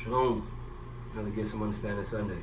Shalom. Now to get some understanding Sunday.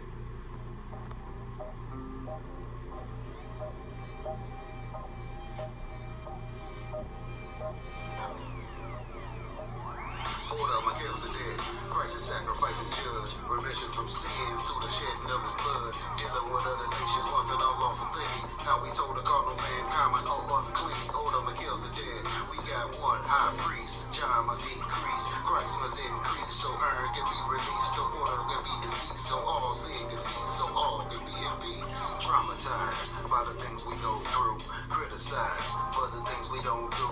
Order, my kills are dead. Christ is sacrifice and judge. Remission from sins through the shedding of his blood. Dealing with other nations once and all lawful thing. Now we told the cardinal man common or unclean. Order, my kills are dead. We got one high priest. John must decrease. Christ must increase. So urn can be released. The order can be deceased. So all sin can cease. So all can be in peace. Traumatized by the things we go through. Criticized for the things we don't do.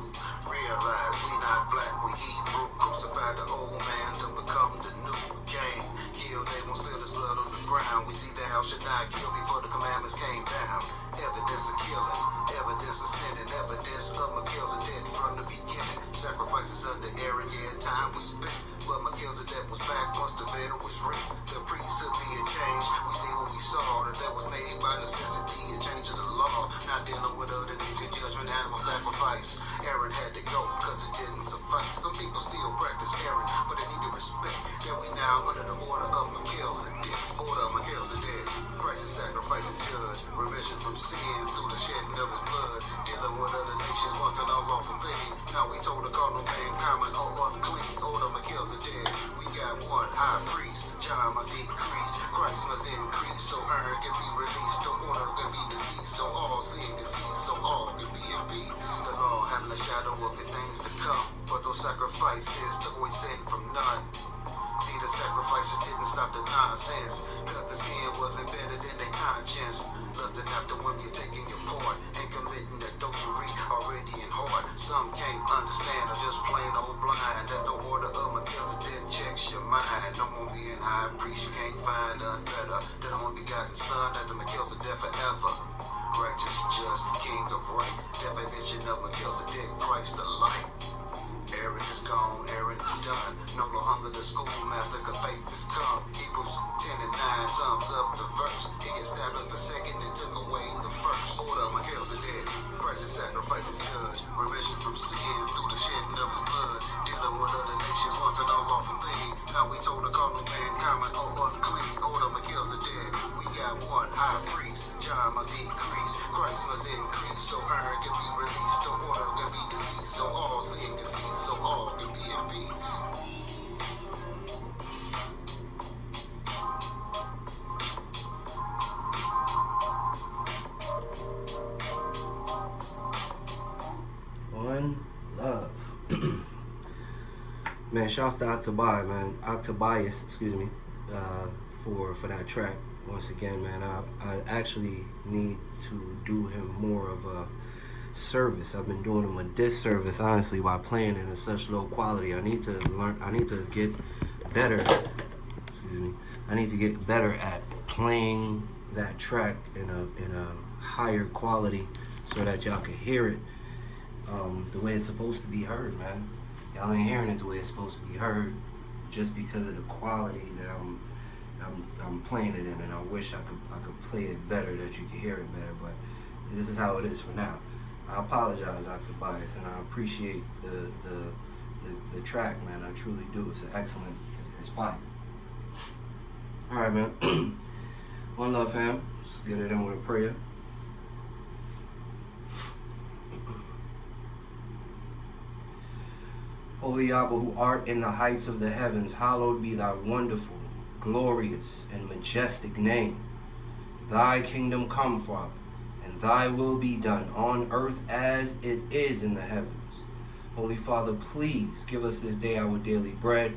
Realize we not black, we Hebrew. Crucified the old man to become the new game. Kill, they won't spill his blood on the ground. We see thou should not kill before the commandments came down. Evidence of killing, evidence of sinning, evidence of Melchizedek from the beginning. Sacrifices under Aaron, yeah, time was spent. But Melchizedek was back once the veil was ripped. The priesthood being changed, we see what we saw. That was made by necessity, a change of the law. Not dealing with other nation judgment, animal sacrifice. Aaron had to go because it didn't suffice. Some people still practice Aaron, but they need to respect that we now under the order of Melchizedek. Order of Melchizedek. Christ is sacrifice and judge. Remission from sins through the shedding of his blood. Dealing with other nations once and all lawful thing. Now we told the cardinal man common or unclean. Order of Melchizedek. We got one high priest. John must decrease. Christ must increase. So urn can be released. The order can be deceased. So all sin can cease. So all can be in peace. The law having a shadow of the things to come. But those sacrifices took away sin from none. See, the sacrifices didn't stop the nonsense, cause the sin was embedded in their conscience. Lusting after women, you're taking your part and committing adultery already in heart. Some can't understand or just plain old blind that the order of Melchizedek checks your mind. No more being high priest, you can't find none better than the only begotten son that the Melchizedek forever. Righteous, just, king of right. Definition of Melchizedek, Christ the light. Aaron is gone, Aaron is done. No longer the schoolmaster, cause faith is come. Hebrews 10 and 9 sums up the verse. He established the second and took away the first. Order of Melchizedek. Christ is sacrifice and judge. Remission from sins through the shedding of his blood. Dealing with other nations once and all lawful thing. Now we told the cardinal man common or unclean. Order of Melchizedek. We got one high priest. John must decrease. Christ must increase. So urn can be released. The order can be deceased. So all sin can cease. So all can be in peace. One love. Man, shouts to Octobias, man. Octobias, excuse me, for that track. Once again, man, I actually need to do him more of a service. I've been doing him a disservice, honestly, by playing it in such low quality. I need to get better. Excuse me. I need to get better at playing that track in a higher quality so that y'all can hear it the way it's supposed to be heard, man. Y'all ain't hearing it the way it's supposed to be heard just because of the quality that I'm playing it in, and I wish I could play it better, that you could hear it better, but this is how it is for now. I apologize, Octobias, and I appreciate the track, man. I truly do. It's excellent. It's fire. All right, man. One love, fam. Let's get it in with a prayer. Holy Abba, who art in the heights of the heavens, hallowed be thy wonderful, glorious, and majestic name. Thy kingdom come, Father, and thy will be done on earth as it is in the heavens. Holy Father, please give us this day our daily bread.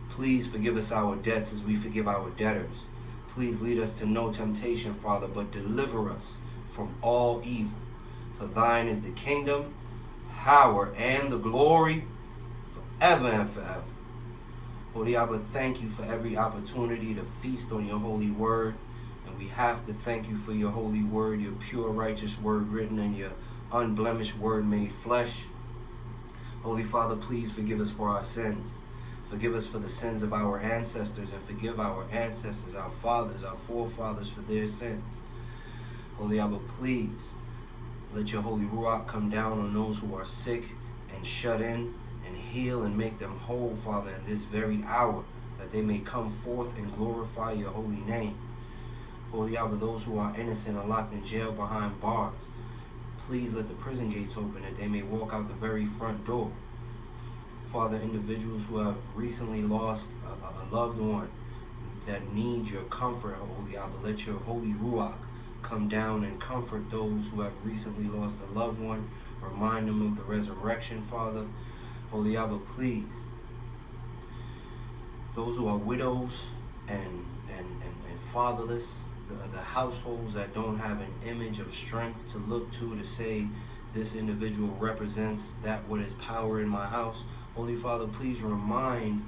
Please forgive us our debts as we forgive our debtors. Please lead us to no temptation, Father, but deliver us from all evil. For thine is the kingdom, power, and the glory forever and forever. Holy Abba, thank you for every opportunity to feast on your holy word. And we have to thank you for your holy word, your pure, righteous word written, and your unblemished word made flesh. Holy Father, please forgive us for our sins. Forgive us for the sins of our ancestors, and forgive our ancestors, our fathers, our forefathers for their sins. Holy Abba, please let your holy Ruach come down on those who are sick and shut in, and heal and make them whole, Father, in this very hour. that they may come forth and glorify your holy name. Holy Abba, those who are innocent are locked in jail behind bars. Please let the prison gates open that they may walk out the very front door. Father, individuals who have recently lost a loved one that need your comfort, Holy Abba, let your Holy Ruach come down and comfort those who have recently lost a loved one. Remind them of the resurrection, Father. Holy Abba, please. Those who are widows and fatherless, the households that don't have an image of strength to look to say this individual represents that what is power in my house. Holy Father, please remind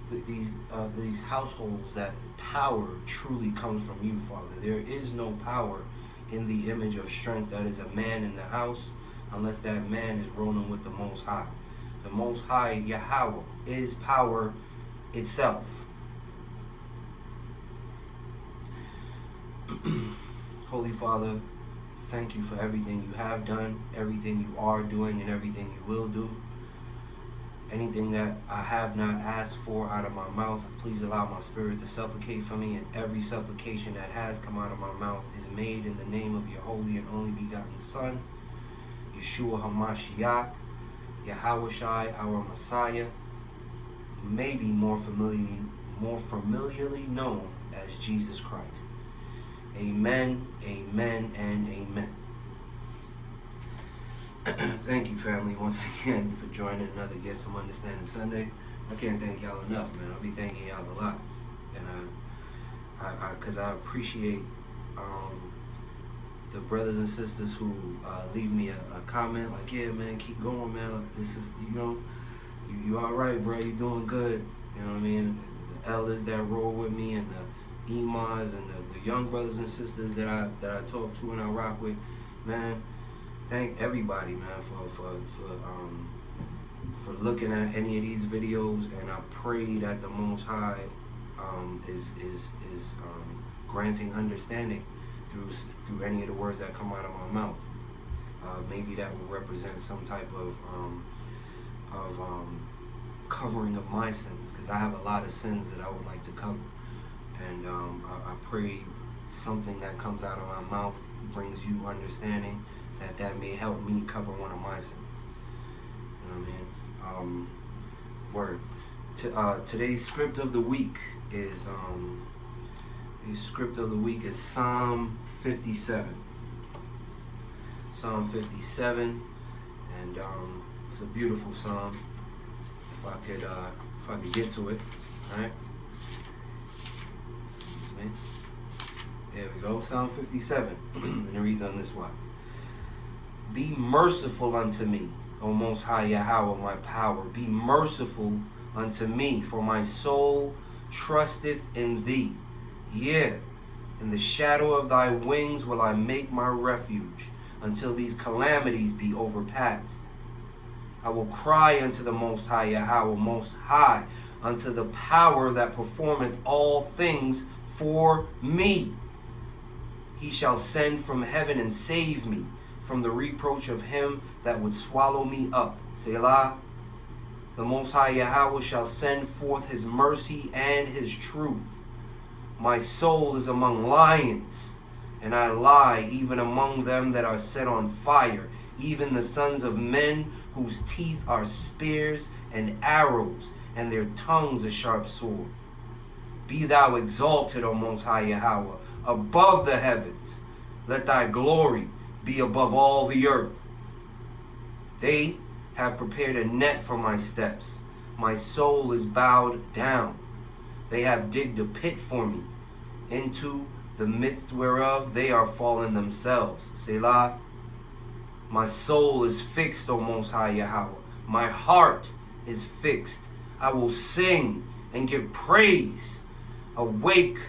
these households that power truly comes from you, Father. There is no power in the image of strength that is a man in the house unless that man is rolling with the Most High. The Most High, Yahweh, is power itself. Holy Father, thank you for everything you have done, everything you are doing, and everything you will do. Anything that I have not asked for out of my mouth, please allow my spirit to supplicate for me, and every supplication that has come out of my mouth is made in the name of your holy and only begotten Son, Yeshua HaMashiach, Yahushai, our Messiah, maybe more familiarly known as Jesus Christ. Amen, amen, and amen. Thank you, family, once again for joining another Get Some Understanding Sunday. I can't thank y'all enough, man. I'll be thanking y'all a lot, and because I appreciate the brothers and sisters who leave me a comment like, yeah, man, keep going, man. This is, you all right, bro. You doing good. You know what I mean? The elders that roll with me, and the imams, and the young brothers and sisters that I talk to and I rock with, man. Thank everybody, man, for looking at any of these videos, and I pray that the Most High is granting understanding through any of the words that come out of my mouth. Maybe that will represent some type of covering of my sins, because I have a lot of sins that I would like to cover, and I pray something that comes out of my mouth brings you understanding, that may help me cover one of my sins. You know what I mean? Word. Today's script of the week is Psalm 57. Psalm 57, and it's a beautiful psalm. If I could get to it, all right? Excuse me. There we go. Psalm 57, and it reads on this wise. Be merciful unto me, O Most High Yahweh, my power. Be merciful unto me, for my soul trusteth in thee. Yea, in the shadow of thy wings will I make my refuge, until these calamities be overpassed. I will cry unto the Most High Yahweh, Most High, unto the power that performeth all things for me. He shall send from heaven and save me from the reproach of him that would swallow me up. Selah. The Most High Yahweh shall send forth his mercy and his truth. My soul is among lions, and I lie even among them that are set on fire, even the sons of men whose teeth are spears and arrows, and their tongues a sharp sword. Be thou exalted, O Most High Yahweh, above the heavens. Let thy glory be above all the earth. They have prepared a net for my steps. My soul is bowed down. They have digged a pit for me. Into the midst whereof they are fallen themselves. Selah. My soul is fixed, O Most High Yahweh. My heart is fixed. I will sing and give praise. Awake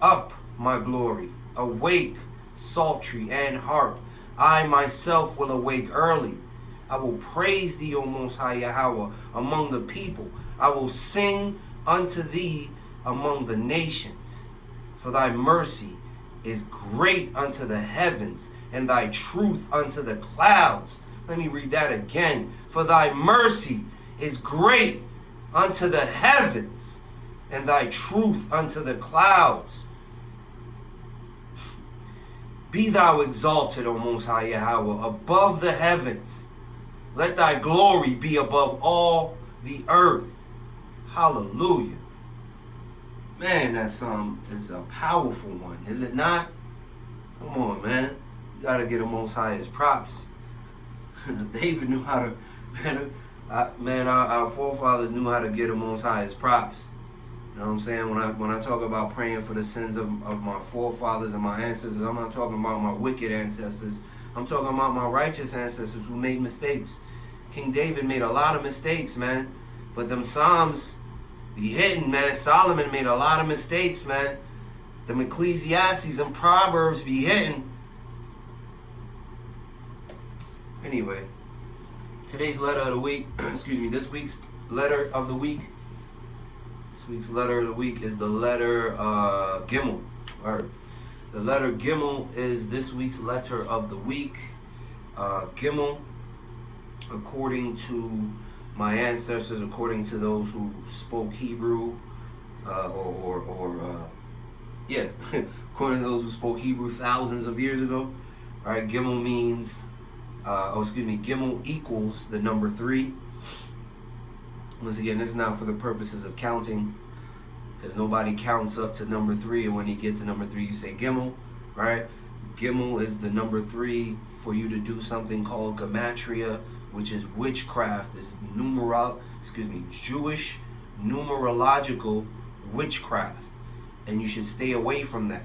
up, my glory. Awake, psaltery and harp. I myself will awake early. I will praise thee, O Most High Yahweh, among the people. I will sing unto thee among the nations. For thy mercy is great unto the heavens, and thy truth unto the clouds. Let me read that again. For thy mercy is great unto the heavens, and thy truth unto the clouds. Be thou exalted, O Most High Yahweh, above the heavens. Let thy glory be above all the earth. Hallelujah. Man, that psalm is a powerful one, is it not? Come on, man. You gotta get the Most High his props. David knew how to, our forefathers knew how to get the Most High his props. You know what I'm saying? When I talk about praying for the sins of my forefathers and my ancestors, I'm not talking about my wicked ancestors. I'm talking about my righteous ancestors who made mistakes. King David made a lot of mistakes, man. But them Psalms be hitting, man. Solomon made a lot of mistakes, man. Them Ecclesiastes and Proverbs be hitting. Anyway, today's letter of the week, this week's letter of the week. This week's letter of the week is the letter Gimel. Or the letter Gimel is this week's letter of the week. Gimel, according to my ancestors, according to those who spoke Hebrew, according to those who spoke Hebrew thousands of years ago, all right, Gimel means, Gimel equals the number 3. Once again, this is not for the purposes of counting, because nobody counts up to number 3, and when you get to number 3, you say Gimel, right? Gimel is the number 3 for you to do something called gematria, which is witchcraft. It's Jewish numerological witchcraft, and you should stay away from that.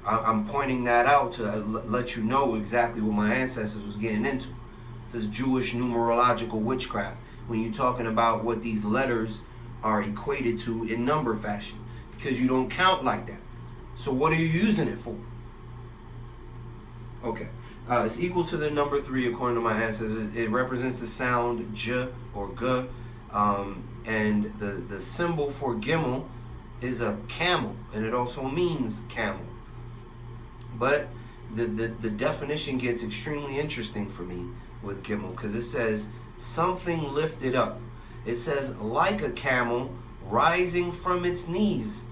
I'm pointing that out to let you know exactly what my ancestors was getting into. It says Jewish numerological witchcraft. When you're talking about what these letters are equated to in number fashion, because you don't count like that. So what are you using it for? Okay. It's equal to the number 3 according to my ancestors. It represents the sound J or G. And the symbol for Gimel is a camel, and it also means camel. But the definition gets extremely interesting for me with Gimel, because it says something lifted up. It says like a camel rising from its knees.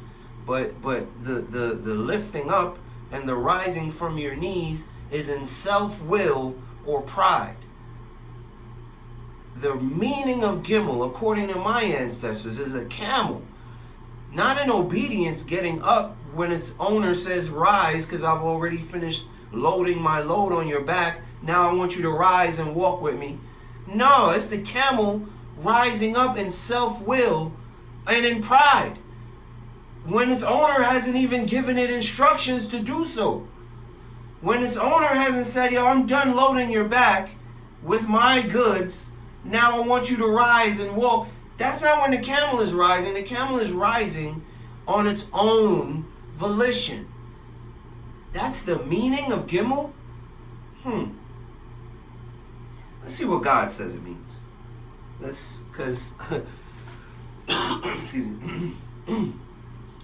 But the lifting up and the rising from your knees is in self-will or pride. The meaning of Gimel, according to my ancestors, is a camel. Not in obedience, getting up when its owner says rise, because I've already finished loading my load on your back. Now I want you to rise and walk with me. No, it's the camel rising up in self-will and in pride, when its owner hasn't even given it instructions to do so. When its owner hasn't said, yo, I'm done loading your back with my goods, now I want you to rise and walk. That's not when the camel is rising. The camel is rising on its own volition. That's the meaning of Gimel? Let's see what God says it means. Because excuse me.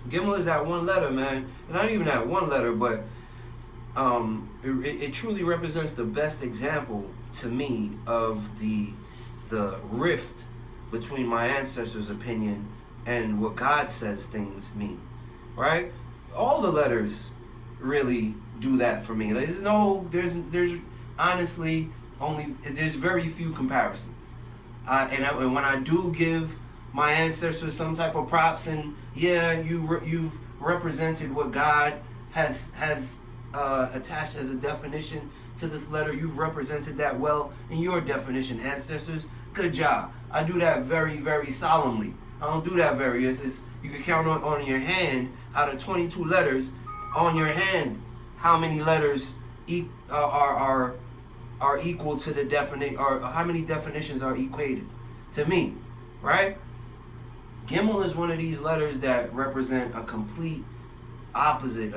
Gimel is that one letter, man. And not even that one letter, but it truly represents the best example to me of the rift between my ancestors' opinion and what God says things mean, right? All the letters really do that for me. There's honestly there's very few comparisons. And when I do give my ancestors some type of props, and you've represented what God has attached as a definition to this letter. You've represented that well in your definition, ancestors. Good job. I do that very, very solemnly. I don't do that very. You can count on your hand, out of 22 letters on your hand, how many letters are equal to the definite, or how many definitions are equated to me, right? Gimel is one of these letters that represent a complete opposite,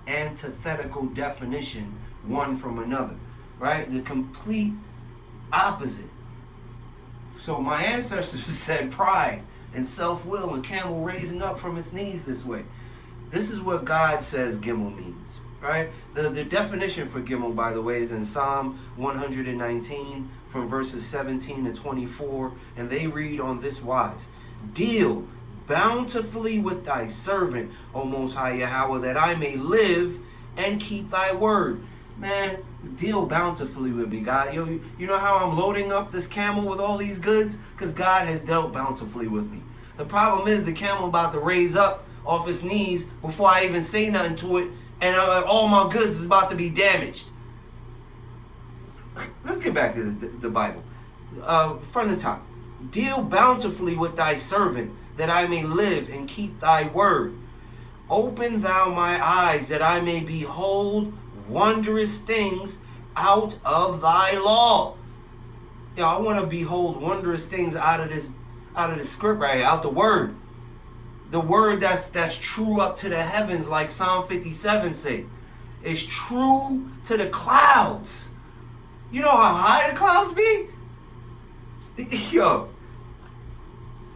antithetical definition, one from another, right? The complete opposite. So my ancestors said pride and self-will and camel raising up from its knees this way. This is what God says Gimel means, right? The definition for Gimel, by the way, is in Psalm 119 from verses 17 to 24, and they read on this wise: deal bountifully with thy servant, O Most High Yahweh, that I may live and keep thy word. Man, deal bountifully with me, God. Yo, you know how I'm loading up this camel with all these goods? Because God has dealt bountifully with me. The problem is the camel about to raise up off its knees before I even say nothing to it, and all my goods is about to be damaged. Let's get back to the Bible. From the top. Deal bountifully with thy servant, that I may live and keep thy word. Open thou my eyes, that I may behold wondrous things out of thy law. Yo, I want to behold wondrous things out of this script right here, out the word. The word that's true up to the heavens, like Psalm 57 say. It's true to the clouds. You know how high the clouds be? Yo.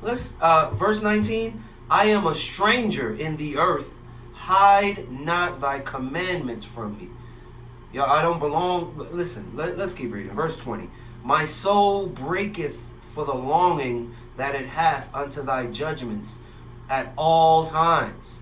Let's verse 19. I am a stranger in the earth. Hide not thy commandments from me. Yo, I don't belong. Listen, let's keep reading. Verse 20. My soul breaketh for the longing that it hath unto thy judgments at all times.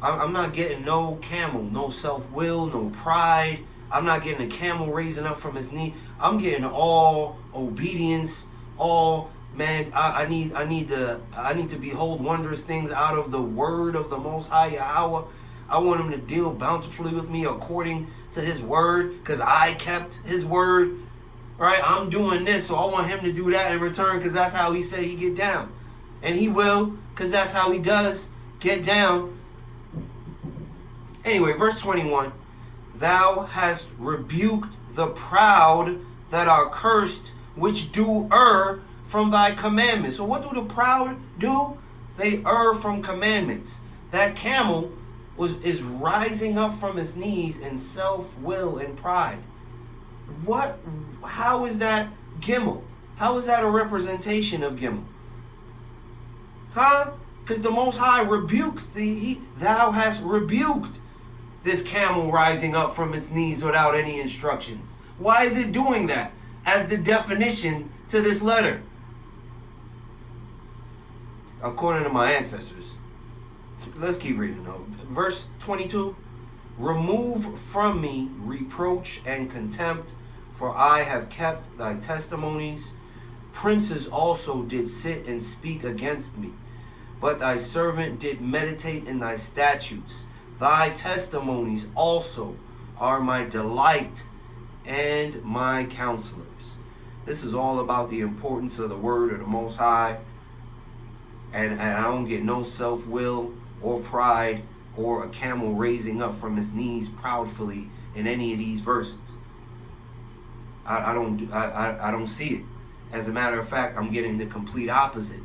I'm not getting no camel, no self-will, no pride. I'm not getting a camel raising up from his knee. I'm getting all obedience, all man. I need to behold wondrous things out of the word of the Most High Yahweh. I want him to deal bountifully with me according to his word, because I kept his word. Right? I'm doing this, so I want him to do that in return, because that's how he said he get down. And he will, because that's how he does get down. Anyway, verse 21. Thou hast rebuked the proud that are cursed, which do err from thy commandments. So what do the proud do? They err from commandments. That camel is rising up from his knees in self-will and pride. How is that Gimel? How is that a representation of Gimel? Huh? Because the Most High rebukes thou hast rebuked this camel rising up from its knees without any instructions. Why is it doing that as the definition to this letter? According to my ancestors. Let's keep reading though. Verse 22. Remove from me reproach and contempt, for I have kept thy testimonies. Princes also did sit and speak against me, but thy servant did meditate in thy statutes. Thy testimonies also are my delight and my counselors. This is all about the importance of the word of the Most High. And I don't get no self-will or pride or a camel raising up from his knees proudly in any of these verses. I don't see it. As a matter of fact, I'm getting the complete opposite.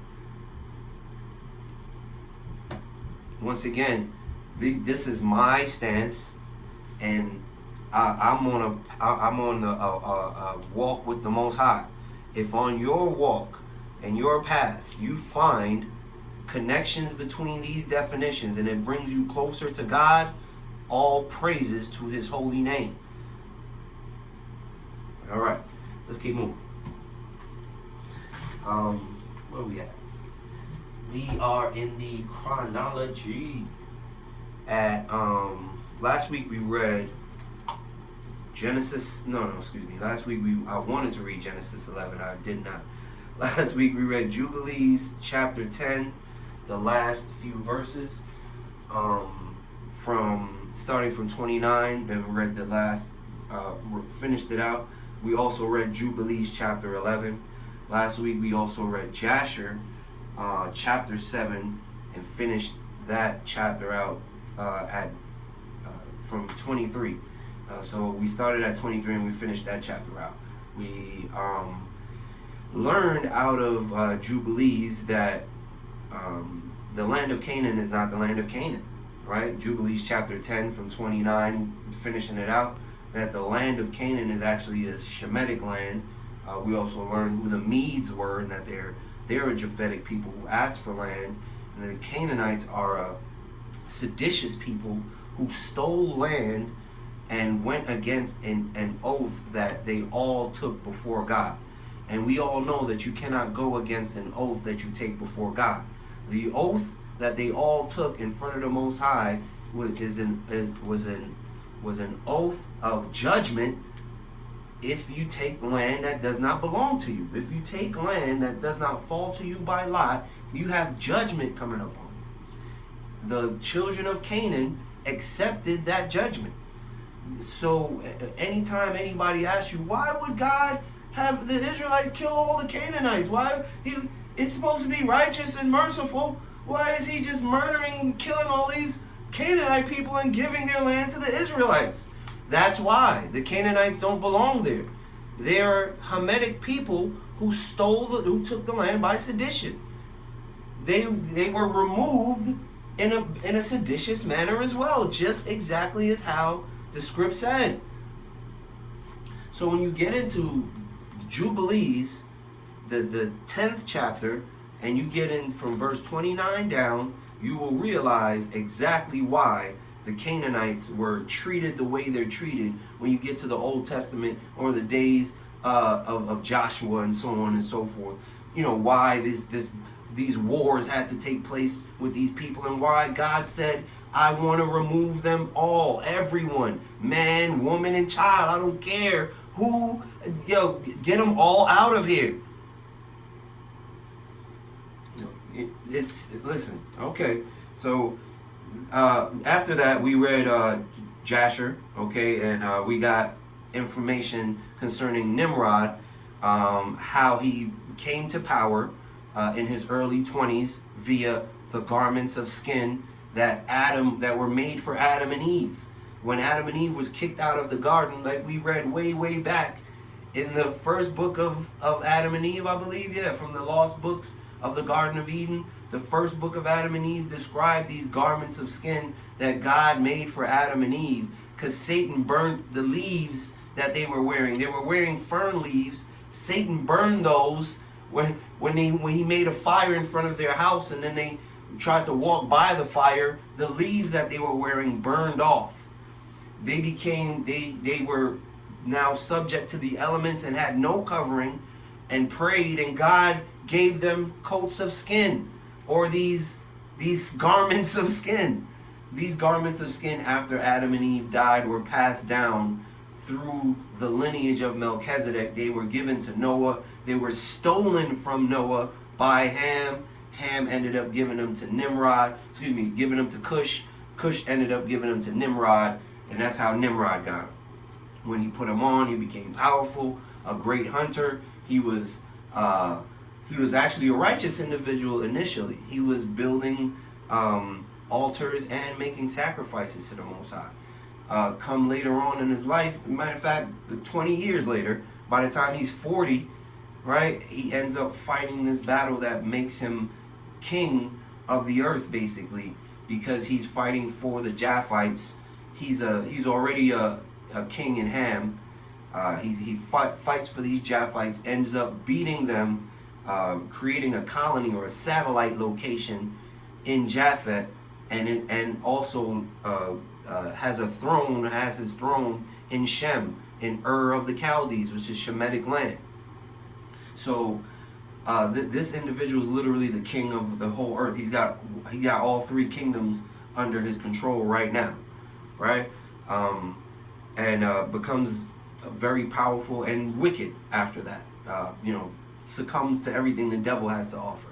Once again, this is my stance, and I'm on a walk with the Most High. If on your walk and your path you find connections between these definitions and it brings you closer to God, all praises to his holy name. All right, let's keep moving. Where we at? We are in the chronology. At last week we read Genesis. Last week I wanted to read Genesis 11. I did not. Last week we read Jubilees chapter 10, the last few verses, starting from 29. Then we read the last, finished it out. We also read Jubilees chapter 11. Last week we also read Jasher chapter 7 and finished that chapter out from 23. So we started at 23 and we finished that chapter out. We learned out of Jubilees that the land of Canaan is not the land of Canaan, right? Jubilees chapter 10 from 29, finishing it out, that the land of Canaan is actually a Shemitic land. We also learned who the Medes were, and that they're a Japhetic people who asked for land. And the Canaanites are a seditious people who stole land and went against an oath that they all took before God. And we all know that you cannot go against an oath that you take before God. The oath that they all took in front of the Most High was an oath of judgment. If you take land that does not belong to you, if you take land that does not fall to you by lot, you have judgment coming upon you. The children of Canaan accepted that judgment. So anytime anybody asks you, why would God have the Israelites kill all the Canaanites? It's supposed to be righteous and merciful. Why is he just murdering, killing all these Canaanite people and giving their land to the Israelites? That's why. The Canaanites don't belong there. They are Hamitic people who took the land by sedition. They were removed in a seditious manner as well, just exactly as how the script said. So when you get into Jubilees, the 10th chapter, and you get in from verse 29 down, you will realize exactly why the Canaanites were treated the way they're treated when you get to the Old Testament or the days of Joshua and so on and so forth. You know, why these wars had to take place with these people, and why God said, I want to remove them all, everyone, man, woman, and child. I don't care who, get them all out of here. Listen, okay, so after that we read Jasher, okay, and we got information concerning Nimrod, how he came to power in his early 20s via the garments of skin that were made for Adam and Eve. When Adam and Eve was kicked out of the garden, like we read way back in the first book of Adam and Eve, I believe, from the lost books of the Garden of Eden, the first book of Adam and Eve described these garments of skin that God made for Adam and Eve, because Satan burnt the leaves that they were wearing. They were wearing fern leaves. Satan burned those when he made a fire in front of their house, and then they tried to walk by the fire. The leaves that they were wearing burned off. They were now subject to the elements and had no covering, and prayed, and God gave them coats of skin, or these garments of skin. These garments of skin, after Adam and Eve died, were passed down through the lineage of Melchizedek. They were given to Noah. They were stolen from Noah by Ham. Ham ended up giving them to giving them to Cush. Cush ended up giving them to Nimrod, and that's how Nimrod got him. When he put him on, he became powerful, a great hunter. He was actually a righteous individual initially. He was building altars and making sacrifices to the Most High. Come later on in his life, matter of fact, 20 years later, by the time he's 40, right, he ends up fighting this battle that makes him king of the earth, basically, because he's fighting for the Japhites. He's already a king in Ham. He fights for these Japhites, ends up beating them, creating a colony or a satellite location in Japhet, and also has his throne in Shem, in Ur of the Chaldees, which is Shemitic land. So this individual is literally the king of the whole earth. He got all three kingdoms under his control right now, right? And becomes very powerful and wicked after that. Succumbs to everything the devil has to offer,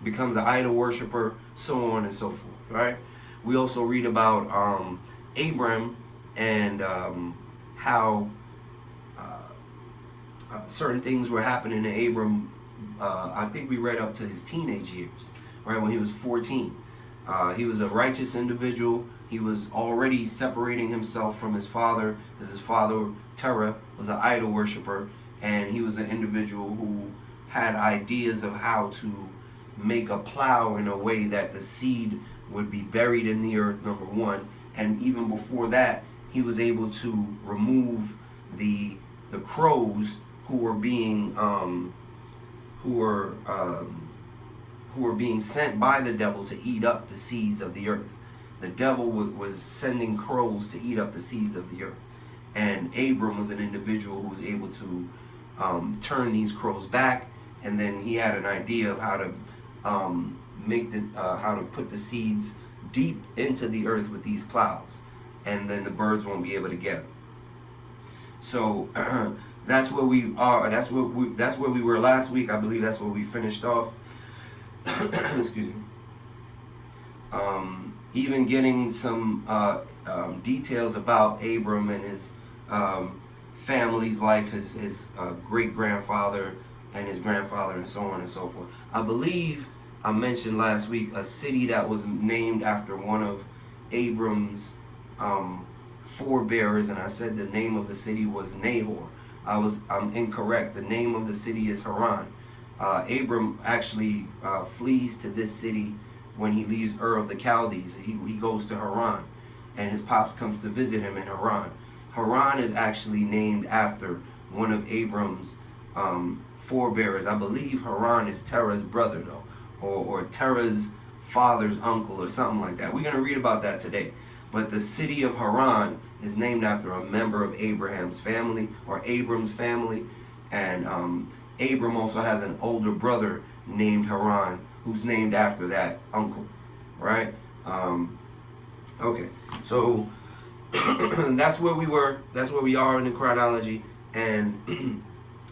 becomes an idol worshiper, so on and so forth, right? We also read about Abram and how certain things were happening to Abram. I think we read up to his teenage years, right, when he was 14. He was a righteous individual. He was already separating himself from his father, because his father, Terah, was an idol worshiper, and he was an individual who had ideas of how to make a plow in a way that the seed would be buried in the earth, number one. And even before that, he was able to remove the crows who were being sent by the devil to eat up the seeds of the earth. The devil was sending crows to eat up the seeds of the earth. And Abram was an individual who was able to turn these crows back, and then he had an idea of how to how to put the seeds deep into the earth with these plows, and then the birds won't be able to get them. So that's where we are. That's where we were last week. I believe that's where we finished off. Excuse me. Even getting some details about Abram and his family's life, his great-grandfather and his grandfather, and so on and so forth. I believe I mentioned last week a city that was named after one of Abram's forebearers, and I said the name of the city was Nahor. I'm incorrect. The name of the city is Haran. Abram actually flees to this city when he leaves Ur of the Chaldees. He goes to Haran, and his pops comes to visit him in Haran. Haran is actually named after one of Abram's forebearers. I believe Haran is Terah's brother, though, or Terah's father's uncle, or something like that. We're going to read about that today. But the city of Haran is named after a member of Abraham's family, or Abram's family. And Abram also has an older brother named Haran, who's named after that uncle, right? Okay, so that's where we were. That's where we are in the chronology. And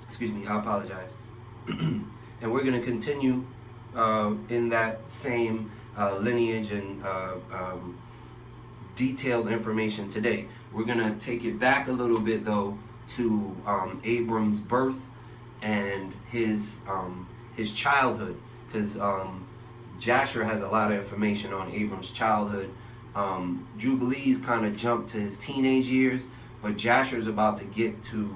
excuse me, I apologize. And we're going to continue in that same lineage and detailed information today. We're going to take it back a little bit, though, to Abram's birth and his childhood, because Jasher has a lot of information on Abram's childhood. Jubilees kind of jumped to his teenage years, but Jasher's about to get to,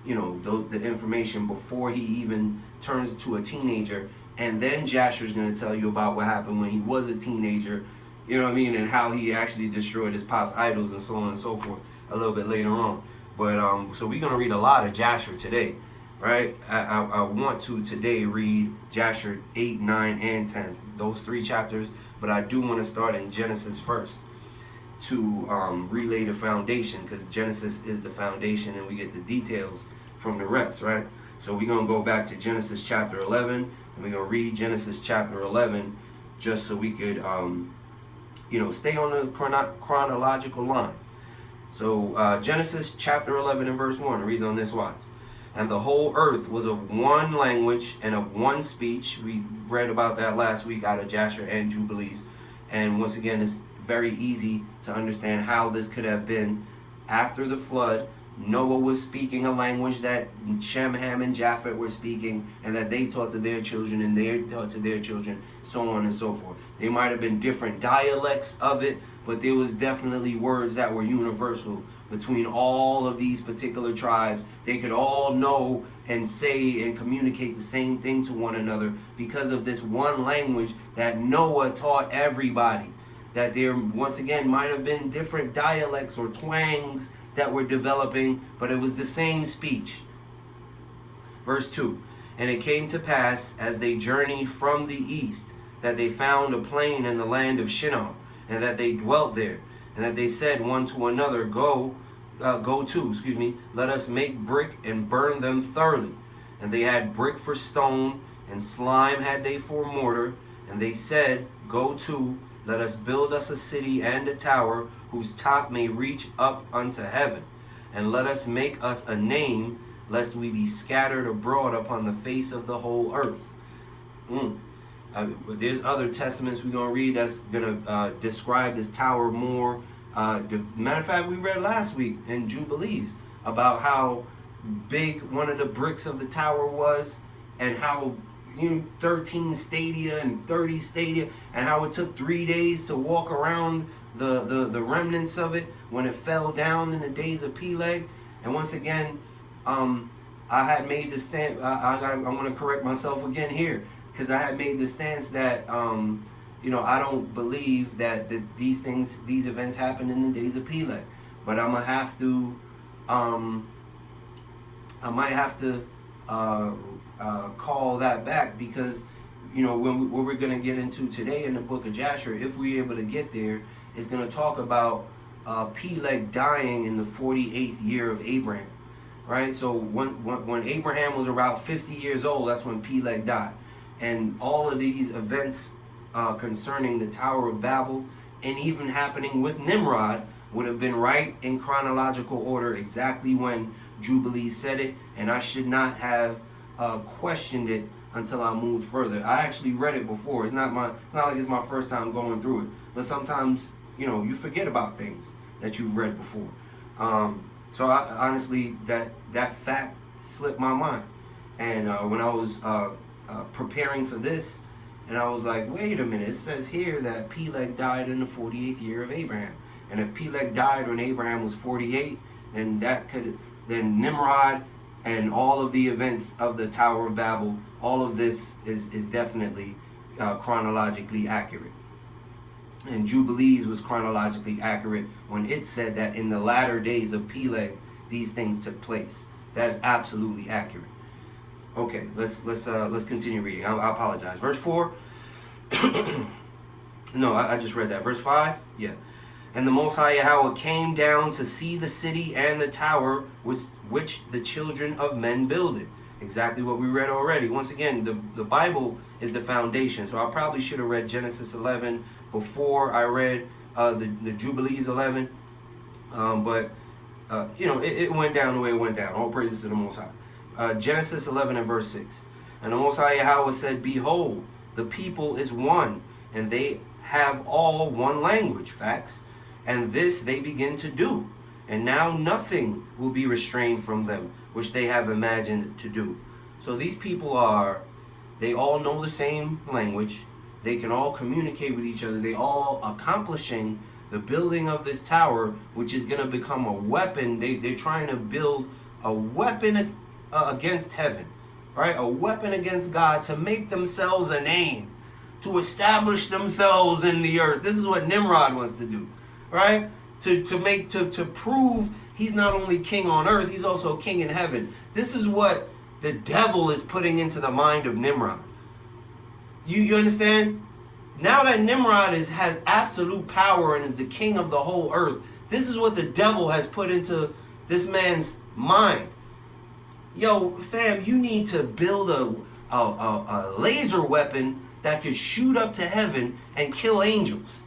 the information before he even turns to a teenager, and then Jasher's going to tell you about what happened when he was a teenager, you know what I mean, and how he actually destroyed his pop's idols and so on and so forth a little bit later on. But so we're going to read a lot of Jasher today, right? I want to today read Jasher 8, 9, and 10, those 3 chapters, but I do want to start in Genesis first to relay the foundation, because Genesis is the foundation and we get the details from the rest, right? So we're going to go back to Genesis chapter 11, and we're going to read Genesis chapter 11 just so we could, stay on the chronological line. So Genesis chapter 11 and verse 1 reads on this wise. And the whole earth was of one language and of one speech. We read about that last week out of Jasher and Jubilees. And once again, it's very easy to understand how this could have been after the flood. Noah was speaking a language that Shem, Ham, and Japheth were speaking, and that they taught to their children, and they taught to their children, so on and so forth. They might have been different dialects of it, but there was definitely words that were universal between all of these particular tribes. They could all know and say and communicate the same thing to one another because of this one language that Noah taught everybody. That there, once again, might have been different dialects or twangs that were developing, but it was the same speech. Verse 2, and it came to pass, as they journeyed from the east, that they found a plain in the land of Shinar, and that they dwelt there, and that they said one to another, let us make brick and burn them thoroughly. And they had brick for stone, and slime had they for mortar. And they said, go to, let us build us a city and a tower, whose top may reach up unto heaven. And let us make us a name, lest we be scattered abroad upon the face of the whole earth. There's other testaments we're going to read that's going to describe this tower more. Matter of fact, we read last week in Jubilees about how big one of the bricks of the tower was, and how 13 stadia and 30 stadia, and how it took 3 days to walk around the remnants of it when it fell down in the days of Peleg. And once again, I had made the stand. I'm going to correct myself again here, because I had made the stance that I don't believe that these events happened in the days of Peleg. But I'm gonna have to, I might have to call that back, because what we're gonna get into today in the book of Jasher, if we're able to get there, is gonna talk about Peleg dying in the 48th year of Abram. right? So when Abraham was about 50 years old, that's when Peleg died. And all of these events concerning the Tower of Babel and even happening with Nimrod would have been right in chronological order, exactly when Jubilee said it, and I should not have questioned it until I moved further. I actually read it before. It's not like it's my first time going through it, but sometimes you forget about things that you've read before. So I honestly, that fact slipped my mind, and when I was preparing for this, and I was like, wait a minute, it says here that Peleg died in the 48th year of Abraham. And if Peleg died when Abraham was 48, then then Nimrod and all of the events of the Tower of Babel, all of this is definitely chronologically accurate. And Jubilees was chronologically accurate when it said that in the latter days of Peleg, these things took place. That is absolutely accurate. Okay, let's continue reading. I apologize. Verse 4. No, I just read that. Verse 5. Yeah. And the Most High Yahweh came down to see the city and the tower which the children of men builded. Exactly what we read already. Once again, the Bible is the foundation. So I probably should have read Genesis 11 before I read the Jubilees 11. But it went down the way it went down. All praises to the Most High. Genesis 11 and verse 6. And the Most High Yahweh said, behold, the people is one, and they have all one language. Facts. And this they begin to do. And now nothing will be restrained from them, which they have imagined to do. So these people they all know the same language. They can all communicate with each other. They all accomplishing the building of this tower, which is going to become a weapon. They're trying to build a weapon against heaven, right? A weapon against God to make themselves a name, to establish themselves in the earth. This is what Nimrod wants to do, right? To prove he's not only king on earth, he's also king in heaven. This is what the devil is putting into the mind of Nimrod. You understand? Now that Nimrod has absolute power and is the king of the whole earth, this is what the devil has put into this man's mind. Yo, fam, you need to build a laser weapon that could shoot up to heaven and kill angels.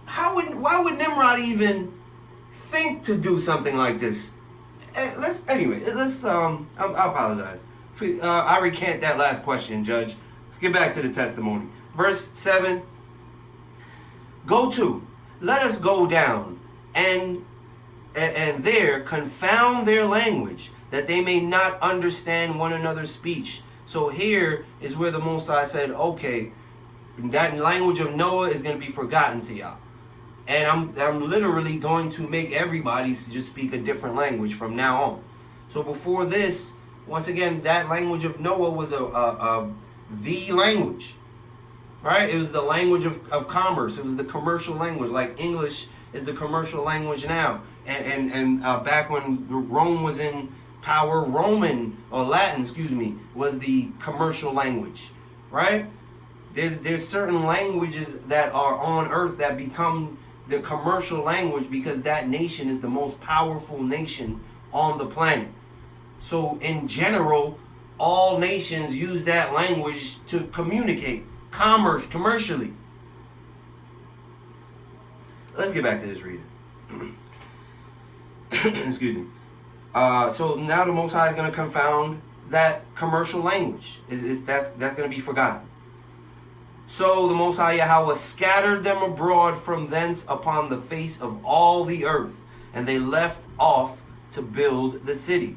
Why would Nimrod even think to do something like this? I apologize. I recant that last question, Judge. Let's get back to the testimony. Verse 7. Go to, let us go down and there confound their language, that they may not understand one another's speech. So here is where the Most High said, okay, that language of Noah is going to be forgotten to y'all. And I'm literally going to make everybody just speak a different language from now on. So before this, once again, that language of Noah was the language, right? It was the language of commerce. It was the commercial language, like English is the commercial language now. And back when Rome was in power, Latin, was the commercial language, right? There's certain languages that are on earth that become the commercial language because that nation is the most powerful nation on the planet. So in general, all nations use that language to communicate, commercially. Let's get back to this reading. Excuse me. So now the Most High is going to confound that commercial language. That's going to be forgotten. So the Most High Yahweh scattered them abroad from thence upon the face of all the earth, and they left off to build the city.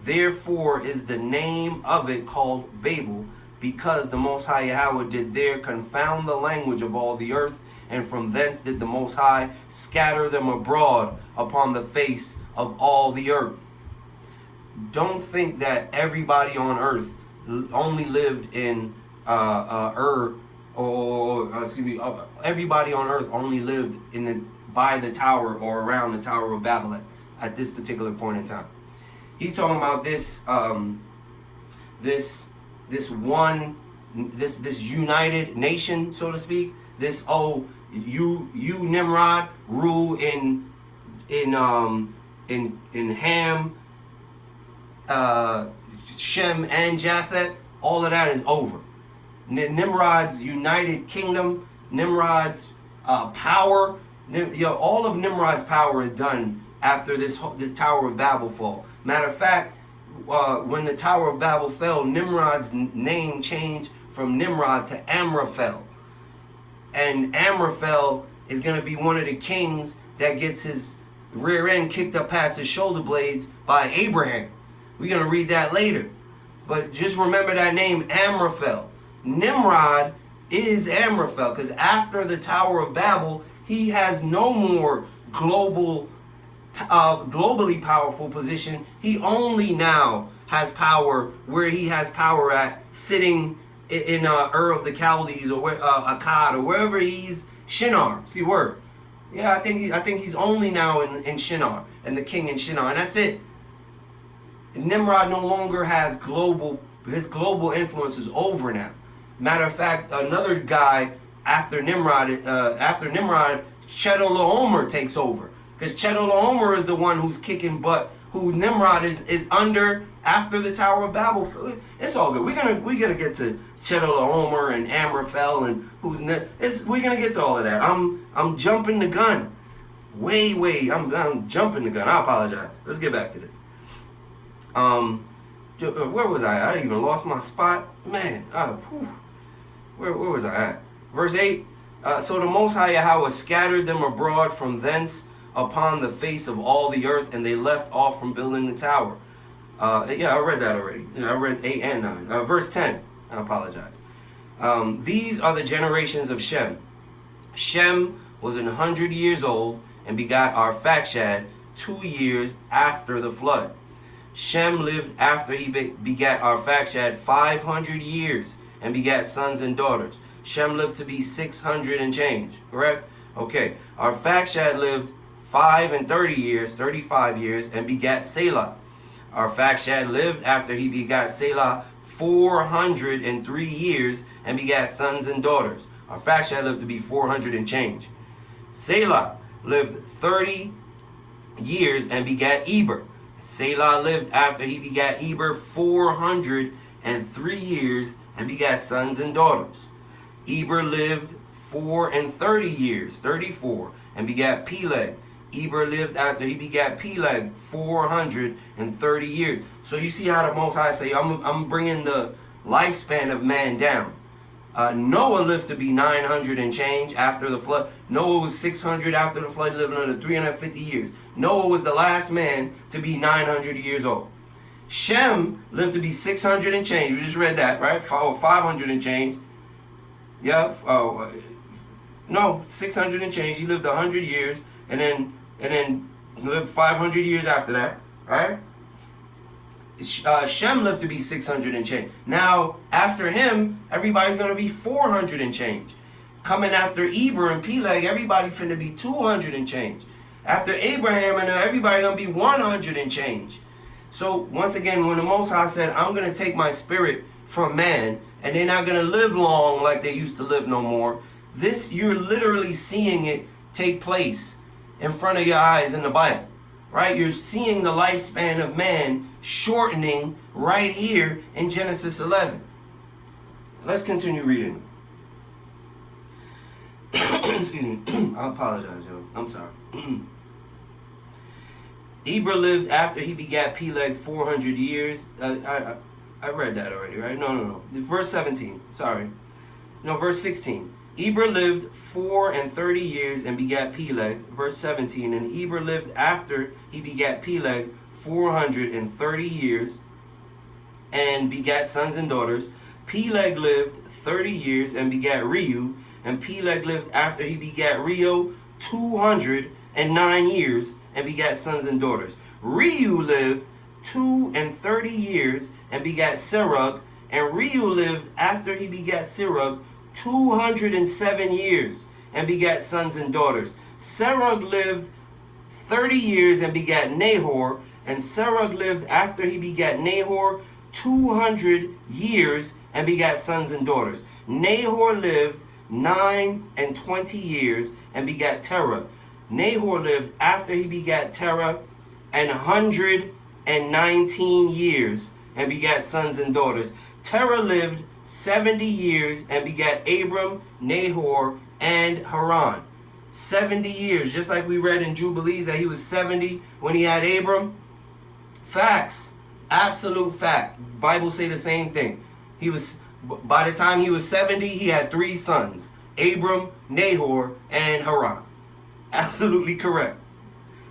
Therefore is the name of it called Babel, because the Most High Yahweh did there confound the language of all the earth, and from thence did the Most High scatter them abroad upon the face of all the earth. Don't think that everybody on earth only lived in everybody on earth only lived by the tower or around the Tower of Babel at this particular point in time. He's talking about this united nation, so to speak. You Nimrod rule in Ham, Shem and Japheth, all of that is over. Nimrod's united kingdom, Nimrod's power, all of Nimrod's power is done after this Tower of Babel fall. Matter of fact, when the Tower of Babel fell, Nimrod's name changed from Nimrod to Amraphel. And Amraphel is going to be one of the kings that gets his rear end kicked up past his shoulder blades by Abraham. We're going to read that later. But just remember that name, Amraphel. Nimrod is Amraphel, because after the Tower of Babel, he has no more globally powerful position. He only now has power where he has power at, sitting in Ur of the Chaldees, or Akkad, or wherever he's Shinar. See word? Yeah, I think he's only now in Shinar, and the king in Shinar, and that's it. Nimrod no longer has his global influence is over now. Matter of fact, another guy after Nimrod, Chedorlaomer takes over. Because Chedorlaomer is the one who's kicking butt, who Nimrod is under after the Tower of Babel. It's all good. We're gonna get to Chedorlaomer and Amraphel and we're gonna get to all of that. I'm jumping the gun. I'm jumping the gun. I apologize. Let's get back to this. Where was I? I even lost my spot. Man, where was I at? Verse 8. So the Most High Yahweh scattered them abroad from thence upon the face of all the earth, and they left off from building the tower. Yeah, I read that already. I read 8 and 9. Verse 10. I apologize. These are the generations of Shem. Shem was 100 years old and begot Arphaxad 2 years after the flood. Shem lived after he begat Arphaxad 500 years and begat sons and daughters. Shem lived to be 600 and change, correct? Okay. Arphaxad lived 35 years, and begat Selah. Arphaxad lived after he begat Selah 403 years and begat sons and daughters. Arphaxad lived to be 400 and change. Selah lived 30 years and begat Eber. Selah lived after he begat Eber 403 years and begat sons and daughters. Eber lived 34 years, 34, and begat Peleg. Eber lived after he begat Peleg 430 years. So you see how the Most High say, I'm bringing the lifespan of man down. Noah lived to be 900 and change after the flood. Noah was 600 after the flood, living under 350 years. Noah was the last man to be 900 years old. Shem lived to be 600 and change. We just read that, right? 500 and change. Yeah. No, 600 and change. He lived 100 years, and then lived 500 years after that, right? Shem lived to be 600 and change. Now, after him, everybody's going to be 400 and change. Coming after Eber and Peleg, everybody finna be 200 and change. After Abraham and everybody going to be 100 and change. So, once again, when the Most High said, I'm going to take my spirit from man, and they're not going to live long like they used to live no more, this, you're literally seeing it take place in front of your eyes in the Bible. Right? You're seeing the lifespan of man shortening right here in Genesis 11. Let's continue reading. Excuse me. I apologize, yo. I'm sorry. Eber lived after he begat Peleg 400 years. I read that already, right? No. Verse 17. Sorry. No, verse 16. Eber lived 430 years and begat Peleg. Verse 17. And Eber lived after he begat Peleg 430 years and begat sons and daughters. Peleg lived 30 years and begat Reu. And Peleg lived after he begat Reu 209 years and begat sons and daughters. Reu lived 230 years and begat Serug. And Reu lived after he begat Serug 207 years and begat sons and daughters. Serug lived 30 years and begat Nahor, and Serug lived after he begat Nahor 200 years and begat sons and daughters. Nahor lived 29 years and begat Terah. Nahor lived after he begat Terah 100 119 years and begat sons and daughters. Terah lived 70 years and begat Abram, Nahor, and Haran. 70 years, just like we read in Jubilees that he was 70 when he had Abram. Facts. Absolute fact. Bible say the same thing. By the time he was 70, he had 3 sons. Abram, Nahor, and Haran. Absolutely correct.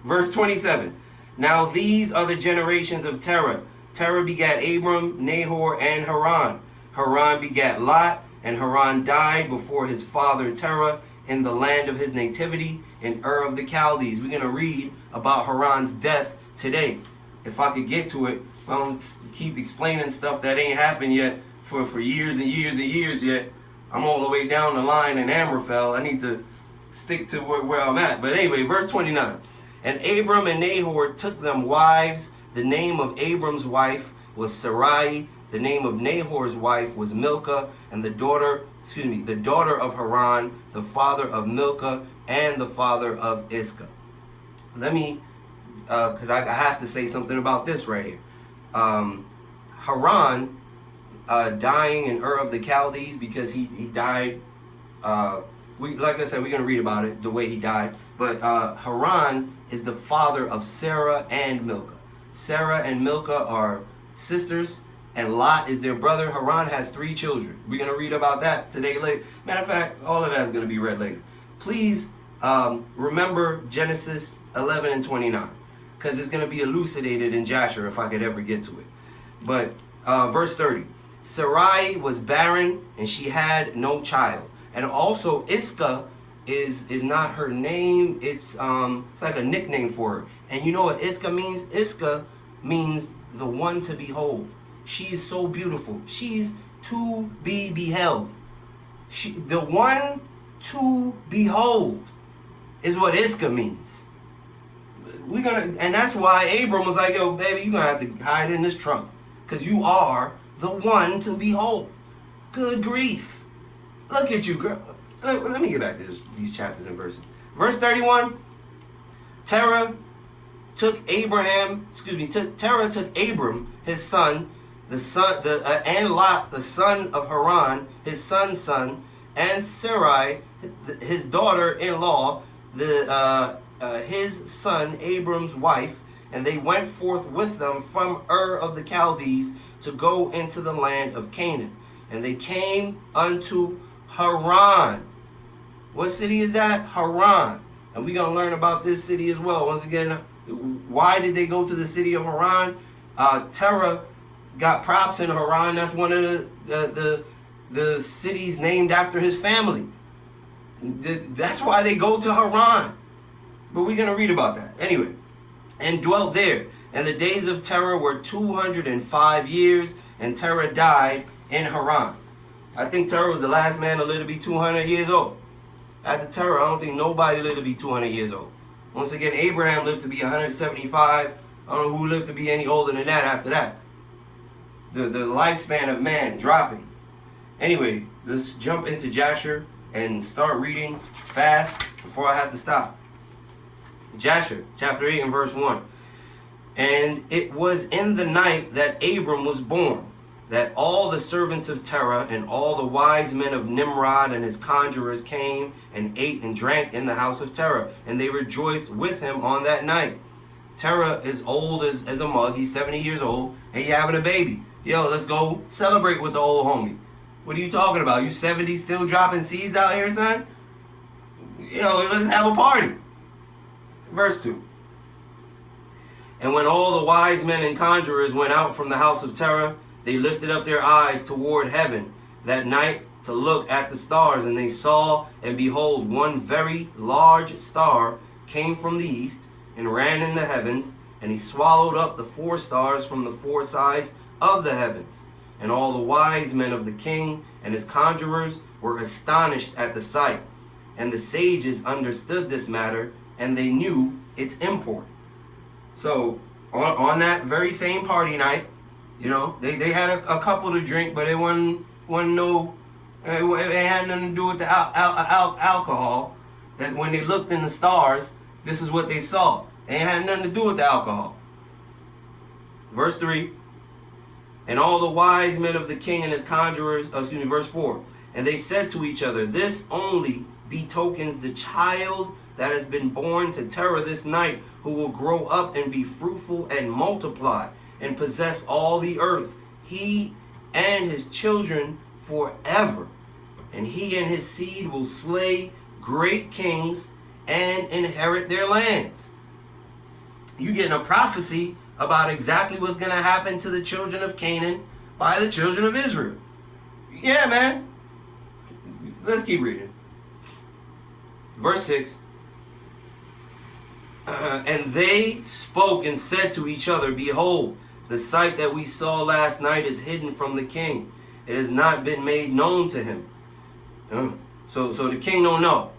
Verse 27. Now these are the generations of Terah. Terah begat Abram, Nahor, and Haran. Haran begat Lot, and Haran died before his father Terah in the land of his nativity in Ur of the Chaldees. We're going to read about Haran's death today. If I could get to it, I don't keep explaining stuff that ain't happened yet for years and years and years yet. I'm all the way down the line in Amraphel. I need to stick to where I'm at. But anyway, verse 29. And Abram and Nahor took them wives. The name of Abram's wife was Sarai. The name of Nahor's wife was Milcah, and the daughter of Haran, the father of Milcah, and the father of Iscah. Let me, because I have to say something about this right here. Haran dying in Ur of the Chaldees because he died. Like I said, we're going to read about it, the way he died. But Haran is the father of Sarah and Milcah. Sarah and Milcah are sisters, and Lot is their brother. Haran has 3 children. We're going to read about that today later. Matter of fact, all of that is going to be read later. Please remember Genesis 11 and 29, because it's going to be elucidated in Jasher if I could ever get to it. But verse 30. Sarai was barren, and she had no child. And also Iscah is not her name. It's like a nickname for her. And you know what Iscah means? Iscah means the one to behold. She is so beautiful. She's to be beheld. The one to behold is what Iscah means. And that's why Abram was like, yo, baby, you're going to have to hide in this trunk, because you are the one to behold. Good grief. Look at you, girl. Let me get back to these chapters and verses. Verse 31. Terah took Abram, his son, and Lot, the son of Haran, his son's son, and Sarai, his daughter-in-law, his son Abram's wife, and they went forth with them from Ur of the Chaldees to go into the land of Canaan. And they came unto Haran. What city is that? Haran. And we're going to learn about this city as well. Once again, why did they go to the city of Haran? Terah got props in Haran. That's one of the cities named after his family. That's why they go to Haran. But we're going to read about that. Anyway, and dwelt there. And the days of Terah were 205 years, and Terah died in Haran. I think Terah was the last man to live to be 200 years old. After Terah, I don't think nobody lived to be 200 years old. Once again, Abraham lived to be 175. I don't know who lived to be any older than that after that. The lifespan of man dropping. Anyway, let's jump into Jasher and start reading fast before I have to stop. Jasher, chapter 8 and verse 1. And it was in the night that Abram was born, that all the servants of Terah and all the wise men of Nimrod and his conjurers came and ate and drank in the house of Terah, and they rejoiced with him on that night. Terah is old as a mug. He's 70 years old, and he's having a baby. Yo, let's go celebrate with the old homie. What are you talking about? You 70 still dropping seeds out here, son? Yo, let's have a party. Verse 2. And when all the wise men and conjurers went out from the house of Terah, they lifted up their eyes toward heaven that night to look at the stars. And they saw, and behold, one very large star came from the east and ran in the heavens. And he swallowed up the 4 stars from the 4 sides of the heavens. And all the wise men of the king and his conjurers were astonished at the sight. And the sages understood this matter, and they knew its import. So on that very same party night, you know, they had a couple to drink, but it wasn't no, it had nothing to do with the alcohol. That when they looked in the stars, this is what they saw. It had nothing to do with the alcohol. Verse 3. And all the wise men of the king and his conjurers, verse 4. And they said to each other, this only betokens the child that has been born to Terah this night, who will grow up and be fruitful and multiply and possess all the earth, he and his children forever. And he and his seed will slay great kings and inherit their lands. You getting a prophecy about exactly what's going to happen to the children of Canaan by the children of Israel. Yeah, man. Let's keep reading. Verse 6. And they spoke and said to each other, behold, the sight that we saw last night is hidden from the king. It has not been made known to him. So the king don't know.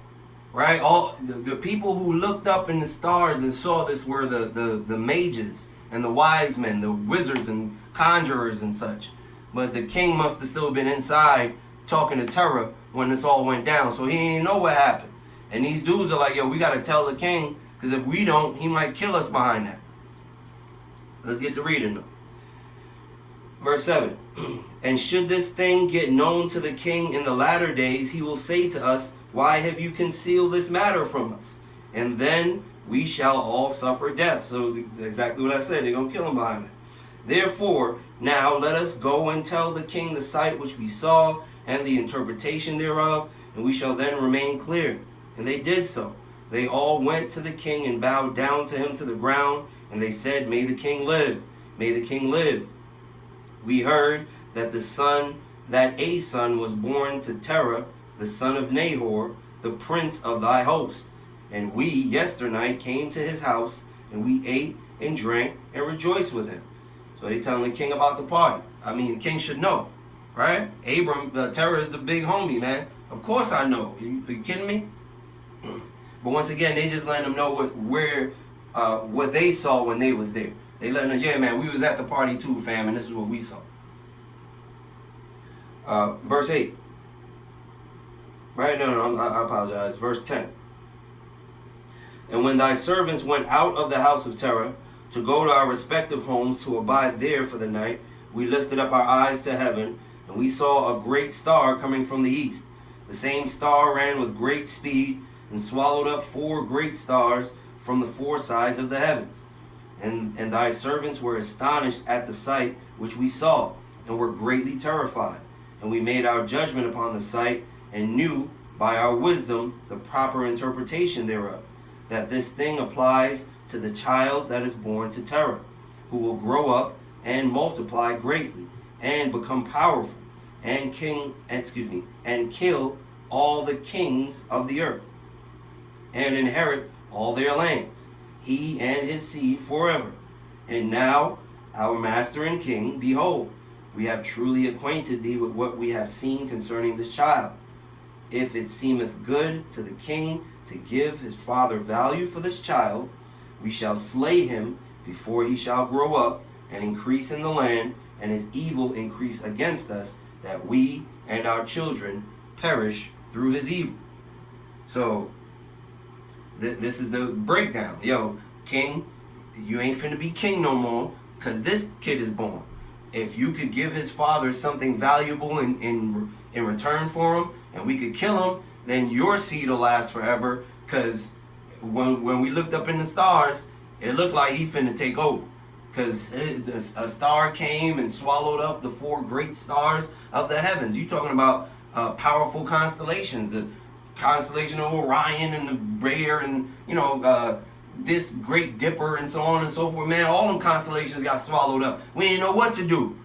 Right? All the people who looked up in the stars and saw this were the mages and the wise men, the wizards and conjurers and such. But the king must have still been inside talking to Terah when this all went down. So he didn't know what happened. And these dudes are like, yo, we got to tell the king, because if we don't, he might kill us behind that. Let's get to reading them. Verse 7. And should this thing get known to the king in the latter days, he will say to us, why have you concealed this matter from us? And then we shall all suffer death. So exactly what I said, they're going to kill him behind it. Therefore, now let us go and tell the king the sight which we saw and the interpretation thereof, and we shall then remain clear. And they did so. They all went to the king and bowed down to him to the ground, and they said, may the king live, may the king live. We heard that a son was born to Terah, the son of Nahor, the prince of thy host. And we yesternight came to his house, and we ate and drank and rejoiced with him. So they telling the king about the party. I mean, the king should know, right? Abram, Terah is the big homie, man. Of course I know. Are you kidding me? But once again, they just letting them know what they saw when they was there. They letting them, yeah, man, we was at the party too, fam, and this is what we saw. Verse 8. Right? No, I apologize. Verse 10. And when thy servants went out of the house of Terah to go to our respective homes to abide there for the night, we lifted up our eyes to heaven, and we saw a great star coming from the east. The same star ran with great speed and swallowed up 4 great stars from the 4 sides of the heavens. And thy servants were astonished at the sight which we saw, and were greatly terrified. And we made our judgment upon the sight, and knew by our wisdom the proper interpretation thereof, that this thing applies to the child that is born to Terah, who will grow up and multiply greatly, and become powerful, and kill all the kings of the earth, and inherit all their lands, he and his seed forever. And now, our master and king, behold, we have truly acquainted thee with what we have seen concerning this child. If it seemeth good to the king to give his father value for this child, we shall slay him before he shall grow up and increase in the land, and his evil increase against us, that we and our children perish through his evil. So, this is the breakdown. Yo, king, you ain't finna be king no more, because this kid is born. If you could give his father something valuable in return for him, and we could kill him, then your seed will last forever, because when we looked up in the stars, it looked like he finna take over. Because a star came and swallowed up the 4 great stars of the heavens. You talking about powerful constellations, the constellation of Orion and the Bear and, this Great Dipper and so on and so forth. Man, all them constellations got swallowed up. We didn't know what to do.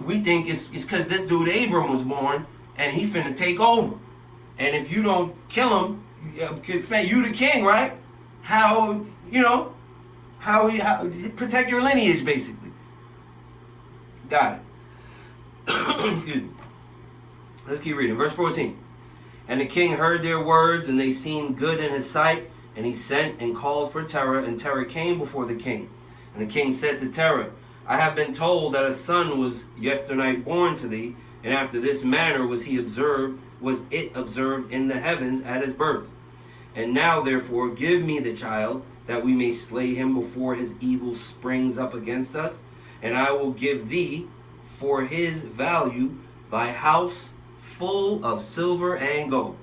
We think it's because this dude Abram was born and he finna take over. And if you don't kill him, you the king, right? How protect your lineage, basically. Got it. Excuse me. Let's keep reading. Verse 14. And the king heard their words, and they seemed good in his sight. And he sent and called for Terah, and Terah came before the king. And the king said to Terah, I have been told that a son was yesternight born to thee, and after this manner was it observed in the heavens at his birth. And now therefore give me the child, that we may slay him before his evil springs up against us? And I will give thee for his value thy house full of silver and gold.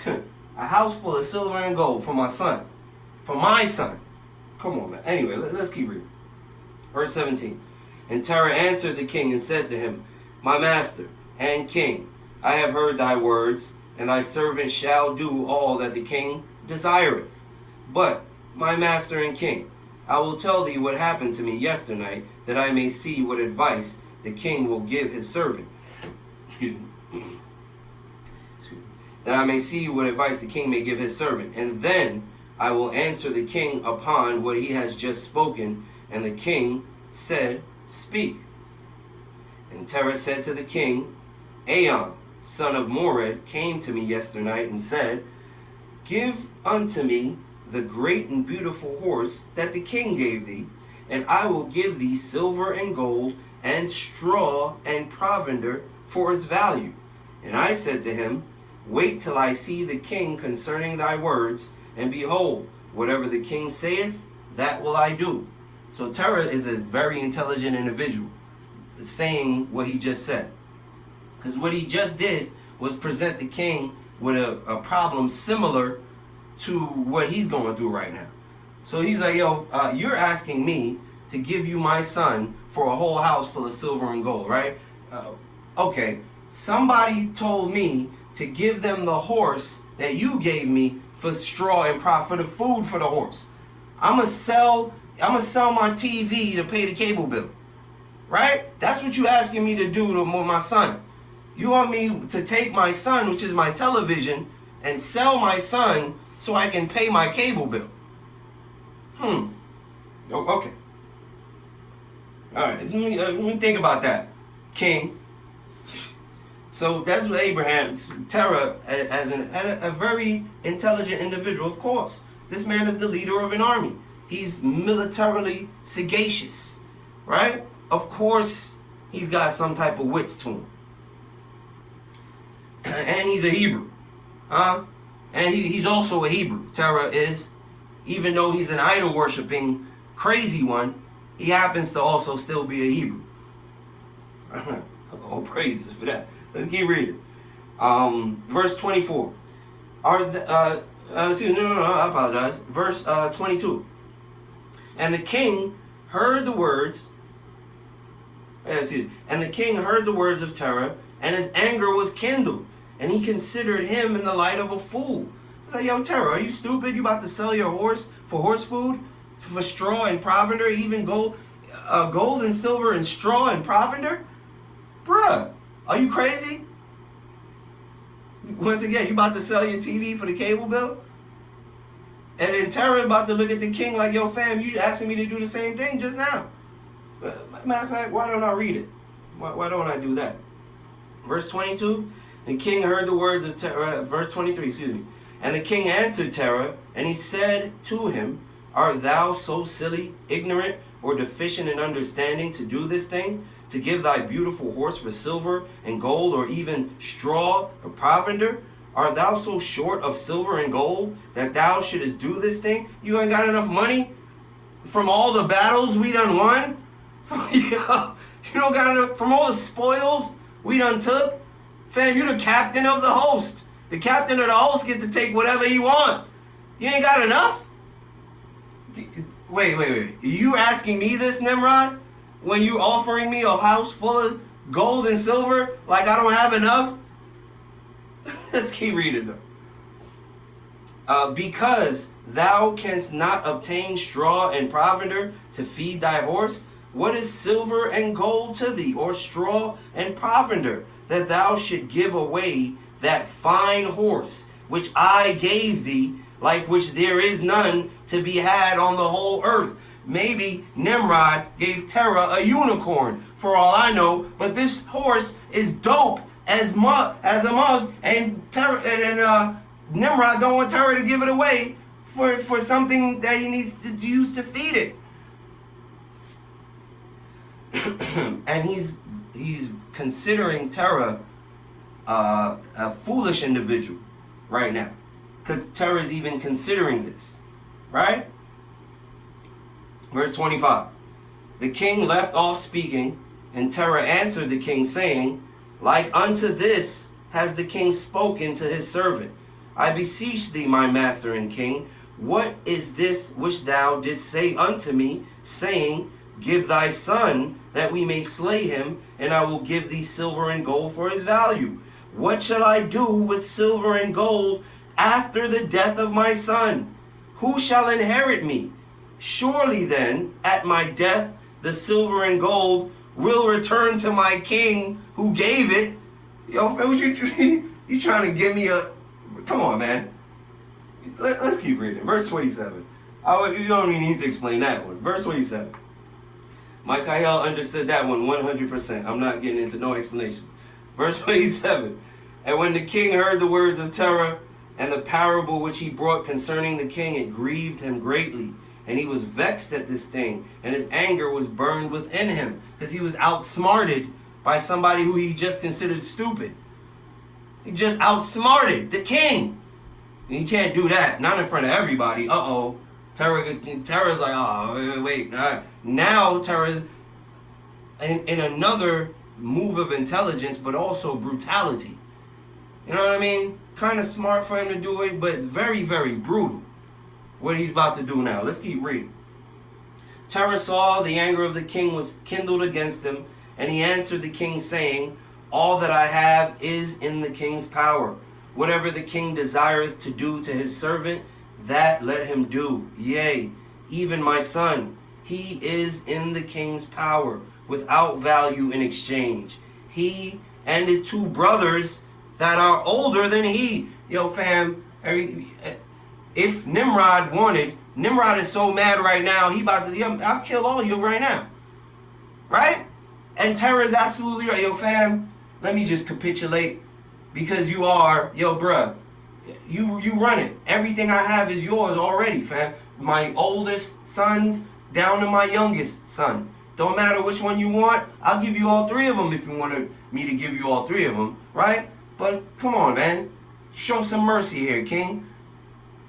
A house full of silver and gold for my son. For my son. Come on, man. Anyway, let's keep reading. Verse 17. And Terah answered the king and said to him, My master and king, I have heard thy words, and thy servant shall do all that the king desireth. But, my master and king, I will tell thee what happened to me yesternight, that I may see what advice the king will give his servant. Excuse me. That I may see what advice the king may give his servant. And then I will answer the king upon what he has just spoken. And the king said, Speak. And Terah said to the king, Aon, son of Mored, came to me yesternight and said, Give unto me the great and beautiful horse that the king gave thee, and I will give thee silver and gold and straw and provender for its value. And I said to him, Wait till I see the king concerning thy words, and behold, whatever the king saith, that will I do. So Terah is a very intelligent individual, saying what he just said. Because what he just did was present the king with a problem similar to what he's going through right now. So he's like, yo, you're asking me to give you my son for a whole house full of silver and gold, right? Okay, somebody told me to give them the horse that you gave me for straw and for the food for the horse. I'ma sell my TV to pay the cable bill, right? That's what you asking me to do to my son. You want me to take my son, which is my television, and sell my son so I can pay my cable bill. Oh, okay. All right, let me think about that, king. So that's what Terah, as a very intelligent individual, of course. This man is the leader of an army. He's militarily sagacious, right? Of course, he's got some type of wits to him. And he's a Hebrew, and he's also a Hebrew. Terah is, even though he's an idol-worshipping crazy one, he happens to also still be a Hebrew. All praises for that. Let's keep reading. Verse 24. I apologize. Verse 22. And the king heard the words. And the king heard the words of Terah, and his anger was kindled, and he considered him in the light of a fool. He's like, yo, Terah, are you stupid? You about to sell your horse for horse food, for straw and provender, even gold and silver and straw and provender? Bruh, are you crazy? Once again, you about to sell your TV for the cable bill? And then Terah about to look at the king like, yo, fam, you asking me to do the same thing just now. Matter of fact, why don't I read it? Why don't I do that? Verse 22, the king heard the words of Terah, verse 23, excuse me. And the king answered Terah, and he said to him, Art thou so silly, ignorant, or deficient in understanding to do this thing? To give thy beautiful horse for silver and gold, or even straw or provender? Art thou so short of silver and gold that thou shouldest do this thing? You ain't got enough money from all the battles we done won? You don't got enough from all the spoils we done took? Fam, you the captain of the host. The captain of the host get to take whatever he want. You ain't got enough? Wait. You asking me this, Nimrod? When you offering me a house full of gold and silver like I don't have enough? Let's keep reading though. Because thou canst not obtain straw and provender to feed thy horse, what is silver and gold to thee, or straw and provender, that thou should give away that fine horse which I gave thee, like which there is none to be had on the whole earth? Maybe Nimrod gave Terah a unicorn, for all I know, but this horse is dope as a mug, and Nimrod don't want Terah to give it away for something that he needs to use to feed it. And he's considering Terah a foolish individual right now, because Terah is even considering this. Right? Verse 25. The king left off speaking, and Terah answered the king, saying, like unto this has the king spoken to his servant. I beseech thee, my master and king, what is this which thou didst say unto me, saying, give thy son, that we may slay him, and I will give thee silver and gold for his value? What shall I do with silver and gold after the death of my son? Who shall inherit me? Surely then, at my death, the silver and gold will return to my king who gave it. Yo, what you trying to give me a... Come on, man. Let's keep reading. Verse 27. You don't even need to explain that one. Verse 27. Michael understood that one 100%. I'm not getting into no explanations. Verse 27. And when the king heard the words of Terah and the parable which he brought concerning the king, it grieved him greatly. And he was vexed at this thing, and his anger was burned within him, because he was outsmarted by somebody who he just considered stupid. He just outsmarted the king. And you can't do that, not in front of everybody. Terah's like, oh, wait. Now Terah's in another move of intelligence, but also brutality. You know what I mean? Kind of smart for him to do it, but very, very brutal. What he's about to do now. Let's keep reading. Terah saw the anger of the king was kindled against him, and he answered the king, saying, all that I have is in the king's power. Whatever the king desireth to do to his servant, that let him do. Yea, even my son, he is in the king's power, without value in exchange. He and his two brothers that are older than he. Yo, fam, if Nimrod wanted, Nimrod is so mad right now, he about to, I'll kill all you right now. Right? And Terah is absolutely right. Yo, fam, let me just capitulate, because you are, bruh, you run it. Everything I have is yours already, fam. My oldest sons down to my youngest son. Don't matter which one you want, I'll give you all three of them if you wanted me to give you all three of them, right? But come on, man. Show some mercy here, king.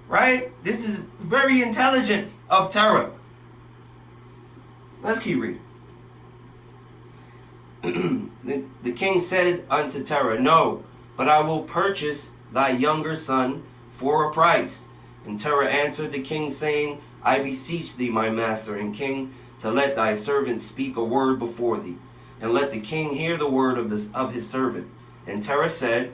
Right? This is very intelligent of Terah. Let's keep reading. The king said unto Terah, no, but I will purchase thy younger son for a price. And Terah answered the king, saying, I beseech thee, my master and king, to let thy servant speak a word before thee, and let the king hear the word of his servant. And Terah said,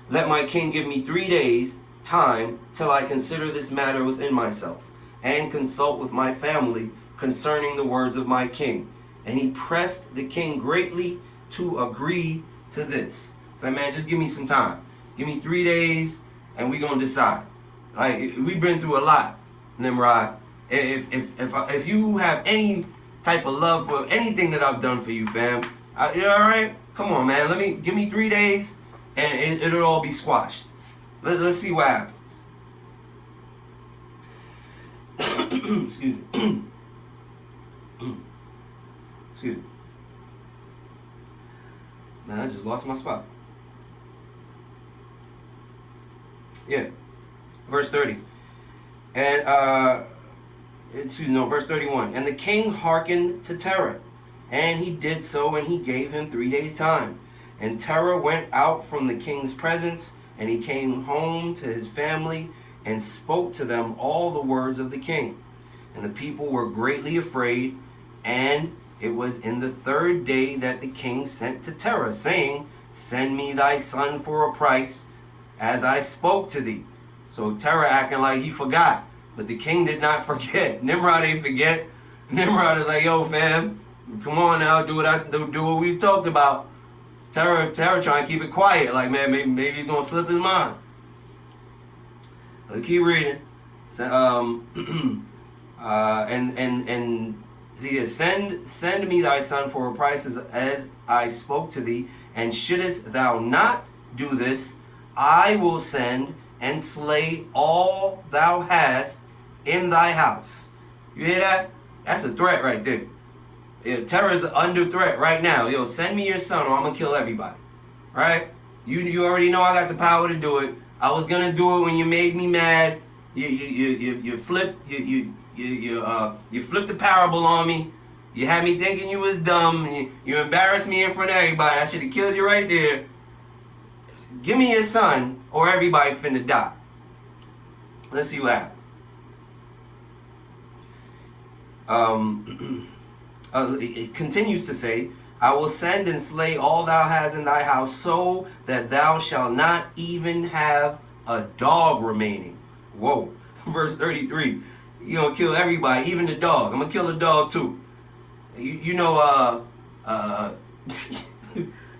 let my king give me 3 days time till I consider this matter within myself, and consult with my family concerning the words of my king. And he pressed the king greatly to agree to this. So, man, just give me some time. Give me 3 days, and we're gonna decide. Like, we've been through a lot, Nimrod. If you have any type of love for anything that I've done for you, fam, you all right? Come on, man. Give me 3 days, and it'll all be squashed. Let's see what happens. Excuse me. Excuse me. Man, I just lost my spot. Yeah. Verse 30. And, verse 31. And the king hearkened to Terah, and he did so, and he gave him 3 days' time. And Terah went out from the king's presence, and he came home to his family, and spoke to them all the words of the king. And the people were greatly afraid, and it was in the 3rd day that the king sent to Terah, saying, send me thy son for a price, as I spoke to thee. So Terah acting like he forgot, but the king did not forget. Nimrod ain't forget. Nimrod is like, yo, fam, come on now, do what we talked about. Terah trying to keep it quiet, like, man, maybe he's gonna slip his mind. Let's keep reading. So, send me thy son for a price, as I spoke to thee, and shouldest thou not do this, I will send and slay all thou hast in thy house. You hear that? That's a threat right there. Yeah, Terah is under threat right now. Yo, send me your son or I'm going to kill everybody. Right? You already know I got the power to do it. I was going to do it when you made me mad. You flip you flip the parable on me. You had me thinking you was dumb. You embarrassed me in front of everybody. I should have killed you right there. Give me your son, or everybody finna die. Let's see what happens. It continues to say, I will send and slay all thou hast in thy house, so that thou shalt not even have a dog remaining. Whoa. Verse 33. You're going to kill everybody, even the dog. I'm going to kill the dog too. You know,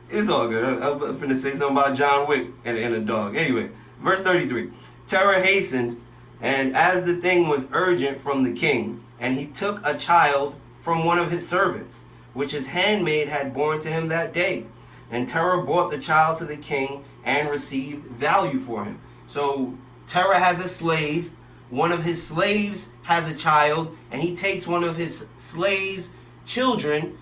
it's all good. I'm finna say something about John Wick and a dog. Anyway, verse 33. Terah hastened, and as the thing was urgent from the king, and he took a child from one of his servants, which his handmaid had borne to him that day. And Terah brought the child to the king and received value for him. So Terah has a slave. One of his slaves has a child, and he takes one of his slaves' children,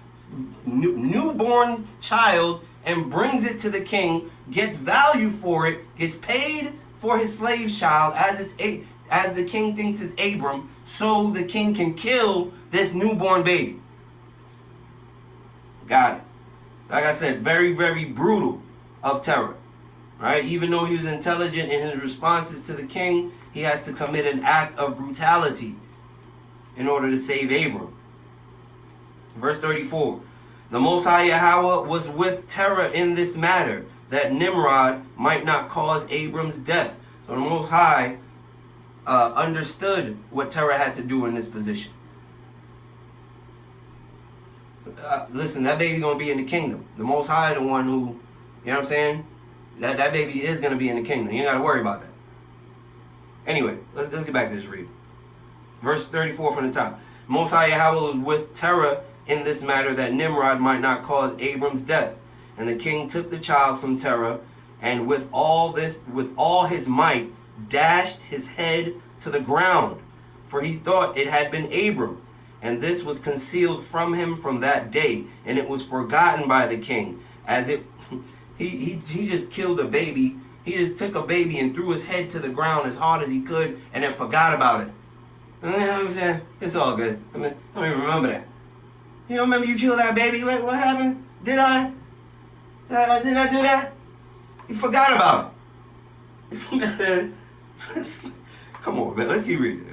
newborn child, and brings it to the king, gets value for it, gets paid for his slave's child as the king thinks it's Abram, so the king can kill this newborn baby. Got it. Like I said, very, very brutal of Terah. Right? Even though he was intelligent in his responses to the king, he has to commit an act of brutality in order to save Abram. Verse 34. The Most High Yahweh was with Terah in this matter, that Nimrod might not cause Abram's death. So the Most High understood what Terah had to do in this position. Listen, that baby gonna be in the kingdom. The Most High, the one who, you know what I'm saying? That baby is gonna be in the kingdom. You ain't gotta worry about that. Anyway, let's get back to this read. Verse 34 from the top. Most High Yahweh was with Terah in this matter, that Nimrod might not cause Abram's death. And the king took the child from Terah, and with all his might, dashed his head to the ground, for he thought it had been Abram. And this was concealed from him from that day, and it was forgotten by the king, as it he just killed a baby. He just took a baby and threw his head to the ground as hard as he could, and then forgot about it. You know what I'm saying? It's all good. I don't even remember that. You don't remember you killed that baby? What happened? Did I? Did I do that? You forgot about it. Come on, man. Let's keep reading.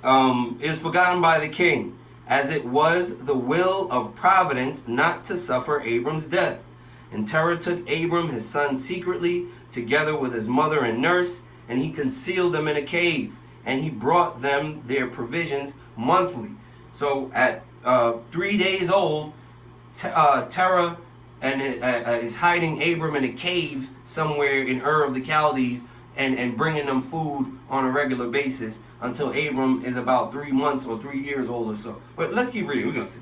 It was forgotten by the king, as it was the will of providence not to suffer Abram's death. And Terah took Abram his son secretly, together with his mother and nurse, and he concealed them in a cave, and he brought them their provisions monthly. So at 3 days old, Terah is hiding Abram in a cave somewhere in Ur of the Chaldees, and bringing them food on a regular basis until Abram is about 3 months or 3 years old or so. But let's keep reading. We're going to see.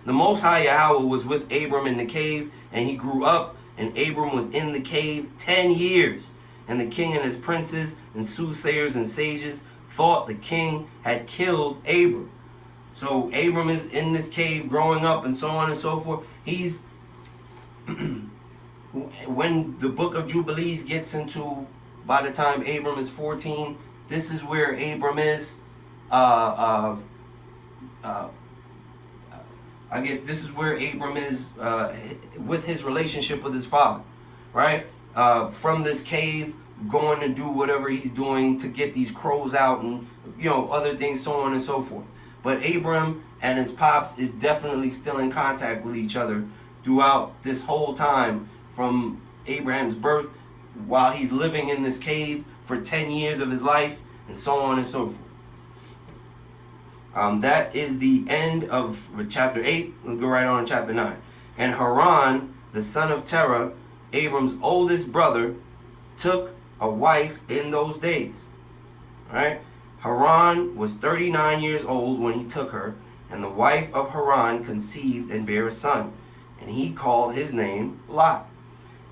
The Most High Yahweh was with Abram in the cave, and he grew up, and Abram was in the cave 10 years. And the king and his princes and soothsayers and sages thought the king had killed Abram. So Abram is in this cave growing up and so on and so forth. He's when the book of Jubilees gets into, by the time Abram is 14, this is where Abram is. I guess this is where Abram is with his relationship with his father, right? From this cave, going to do whatever he's doing to get these crows out and, other things, so on and so forth. But Abram and his pops is definitely still in contact with each other throughout this whole time, from Abraham's birth, while he's living in this cave for 10 years of his life, and so on and so forth. That is the end of chapter 8. Let's go right on to chapter 9. And Haran, the son of Terah, Abram's oldest brother, took a wife in those days. All right? Haran was 39 years old when he took her, and the wife of Haran conceived and bare a son, and he called his name Lot.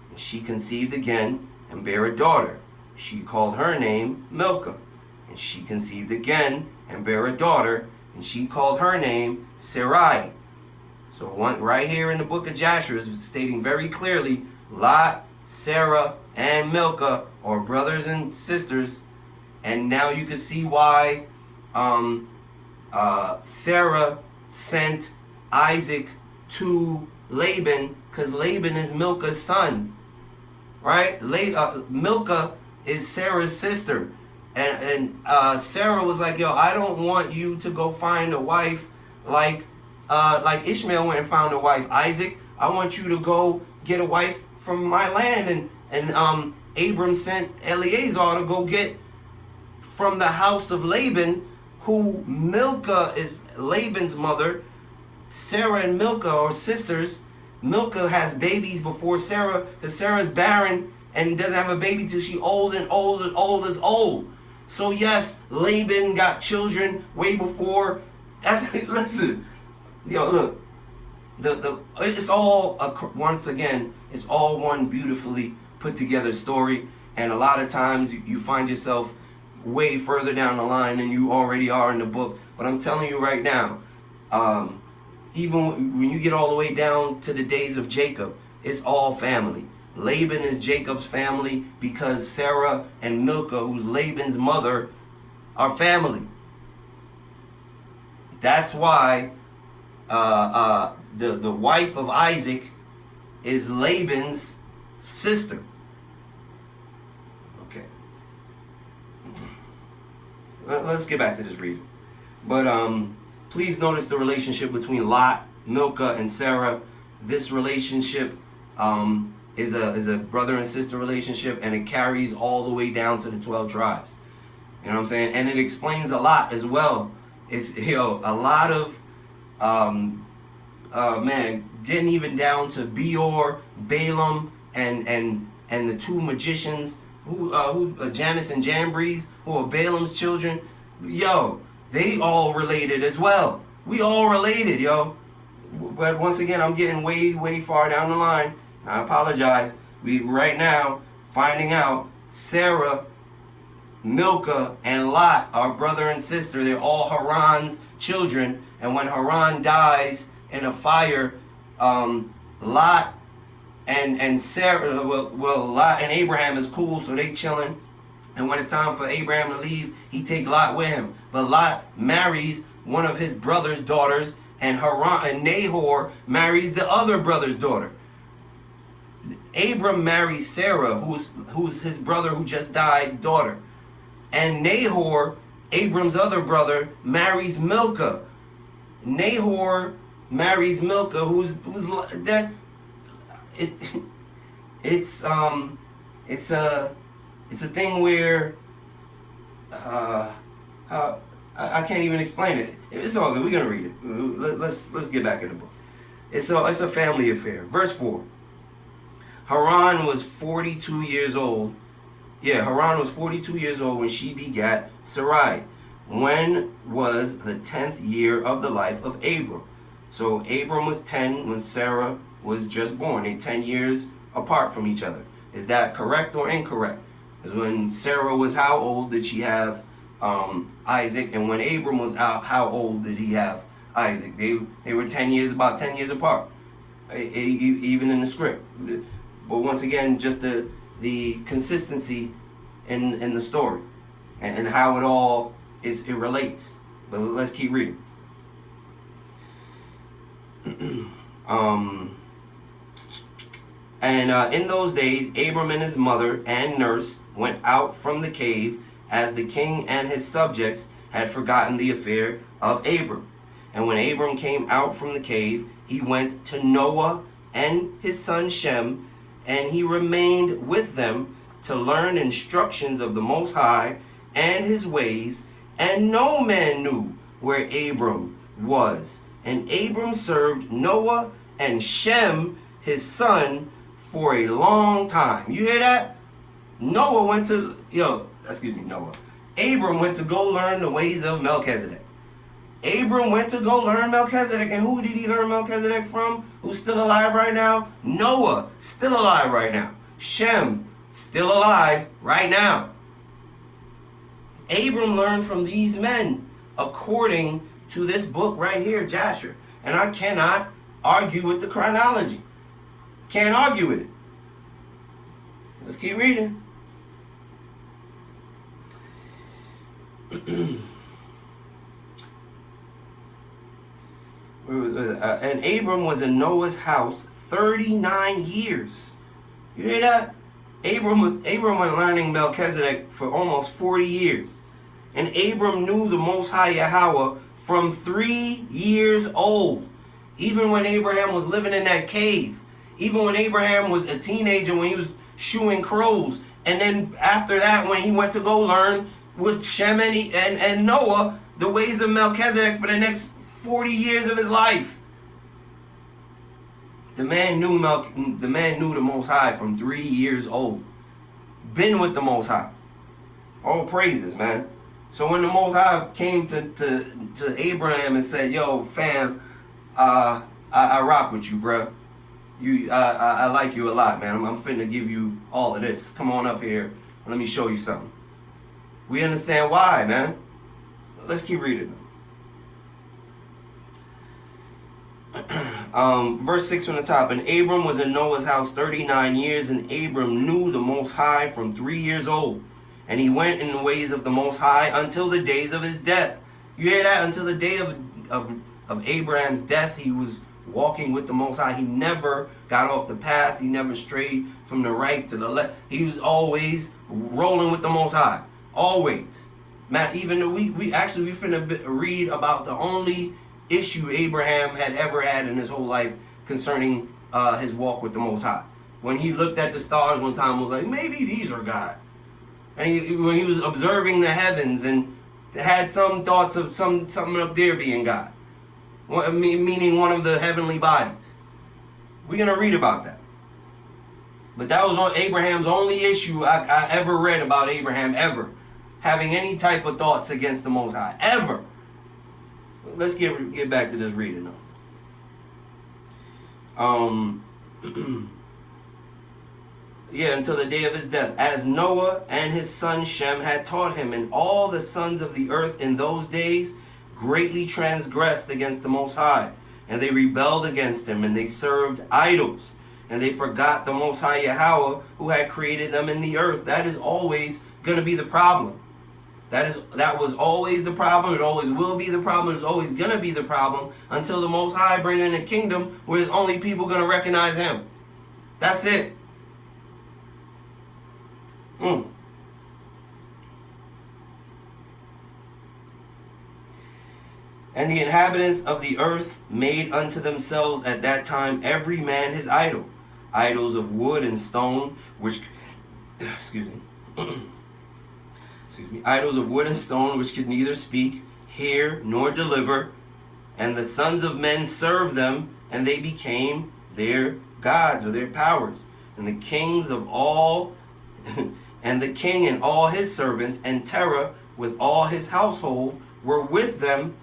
And she conceived again and bare a daughter. She called her name Milcah. And she conceived again and bare a daughter, and she called her name Sarai. So right here in the book of Jasher is stating very clearly, Lot Sarah and Milcah are brothers and sisters, and now you can see why Sarah sent Isaac to Laban, because Laban is Milcah's son, right? Milcah is Sarah's sister, and Sarah was like, yo, I don't want you to go find a wife like Ishmael went and found a wife. Isaac, I want you to go get a wife from my land, and Abram sent Eleazar to go get from the house of Laban, who Milcah is Laban's mother. Sarah and Milcah are sisters. Milcah has babies before Sarah, because Sarah's barren and doesn't have a baby till she old and old as old as old. So yes, Laban got children way before. Listen, yo, look, it's all once again, it's all one beautifully put together story, and a lot of times you find yourself way further down the line than you already are in the book. But I'm telling you right now, even when you get all the way down to the days of Jacob, it's all family. Laban is Jacob's family because Sarah and Milcah, who's Laban's mother, are family. That's why the wife of Isaac is Laban's sister. Okay. Let's get back to this reading. But please notice the relationship between Lot, Milcah, and Sarah. This relationship is a brother and sister relationship, and it carries all the way down to the 12 tribes. You know what I'm saying? And it explains a lot as well. It's a lot of getting even down to Beor, Balaam, and the two magicians who Janus and Jambres, who are Balaam's children. Yo, they all related as well. We all related, yo. But once again, I'm getting way far down the line. I apologize. We right now finding out Sarah, Milcah, and Lot are brother and sister. They're all Haran's children. And when Haran dies in a fire, Lot and Sarah, Lot and Abraham is cool, so they chilling. And when it's time for Abraham to leave, he take Lot with him. But Lot marries one of his brother's daughters, and Nahor marries the other brother's daughter. Abram marries Sarah, who's his brother who just died's daughter. And Nahor, Abram's other brother, marries Milcah. Nahor marries Milcah, who's that. It's a thing where I can't even explain it. It's all good. We're gonna read it. Let's get back in the book. It's a family affair. Verse 4. Haran was 42 years old. Yeah, Haran was 42 years old when she begat Sarai. When was the 10th year of the life of Abram? So Abram was 10 when Sarah was just born. They're 10 years apart from each other. Is that correct or incorrect? Because when Sarah was how old did she have Isaac? And when Abram was out, how old did he have Isaac? They were 10 years, about 10 years apart, even in the script. But once again, just the consistency in the story and how it all it relates. But let's keep reading. In those days, Abram and his mother and nurse went out from the cave, as the king and his subjects had forgotten the affair of Abram. And when Abram came out from the cave, he went to Noah and his son Shem, and he remained with them to learn instructions of the Most High and his ways. And no man knew where Abram was. And Abram served Noah and Shem, his son, for a long time. You hear that? Noah went to, Noah. Abram went to go learn the ways of Melchizedek. Abram went to go learn Melchizedek. And who did he learn Melchizedek from? Who's still alive right now? Noah, still alive right now. Shem, still alive right now. Abram learned from these men according to this book right here, Jasher. And I cannot argue with the chronology. Can't argue with it. Let's keep reading. And Abram was in Noah's house 39 years. You hear that? Abram was learning Melchizedek for almost 40 years. And Abram knew the Most High Yahweh from 3 years old. Even when Abraham was living in that cave. Even when Abraham was a teenager, when he was shooing crows. And then after that, when he went to go learn with Shem and Noah the ways of Melchizedek for the next 40 years of his life. The man knew the Most High from 3 years old. Been with the Most High. All praises, man. So when the Most High came to Abraham and said, "Yo, fam, I rock with you, bro. I like you a lot, man. I'm finna give you all of this. Come on up here and let me show you something." We understand why, man. Let's keep reading. Verse 6 from the top. And Abram was in Noah's house 39 years, and Abram knew the Most High from 3 years old. And he went in the ways of the Most High until the days of his death. You hear that? Until the day of Abraham's death, he was walking with the Most High. He never got off the path. He never strayed from the right to the left. He was always rolling with the Most High. Always. Man, even though we finna read about the only issue Abraham had ever had in his whole life concerning his walk with the Most High. When he looked at the stars one time and was like, maybe these are God. And when he was observing the heavens and had some thoughts of something up there being God. Meaning one of the heavenly bodies. We're going to read about that. But that was Abraham's only issue I ever read about Abraham, ever. Having any type of thoughts against the Most High. Ever. Let's get back to this reading, though. Until the day of his death. As Noah and his son Shem had taught him, and all the sons of the earth in those days greatly transgressed against the Most High, and they rebelled against him, and they served idols, and they forgot the Most High Yahweh who had created them in the earth. That is always going to be the problem. That was always the problem. It always will be the problem. It's always going to be the problem until the Most High bring in a kingdom where there's only people going to recognize him. That's it. And the inhabitants of the earth made unto themselves at that time every man his idol, idols of wood and stone, which, idols of wood and stone, which could neither speak, hear, nor deliver. And the sons of men served them, and they became their gods, or their powers. And the kings of all, and the king and all his servants, and Terah with all his household, were with them.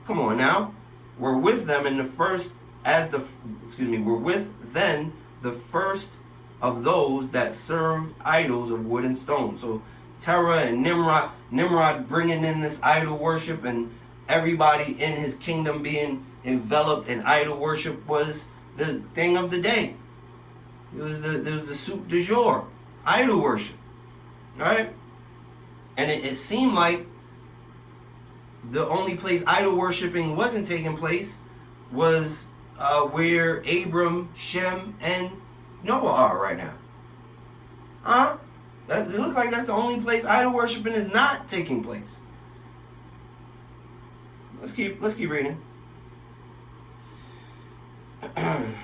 Come on now. Were with them in the first, were with then the first of those that served idols of wood and stone. So Terah and Nimrod bringing in this idol worship, and everybody in his kingdom being enveloped in idol worship was the thing of the day. It was the soup du jour, idol worship, right? And it seemed like the only place idol worshiping wasn't taking place was where Abram, Shem, and Noah are right now. Huh? It looks like that's the only place idol worshiping is not taking place. Let's keep reading. And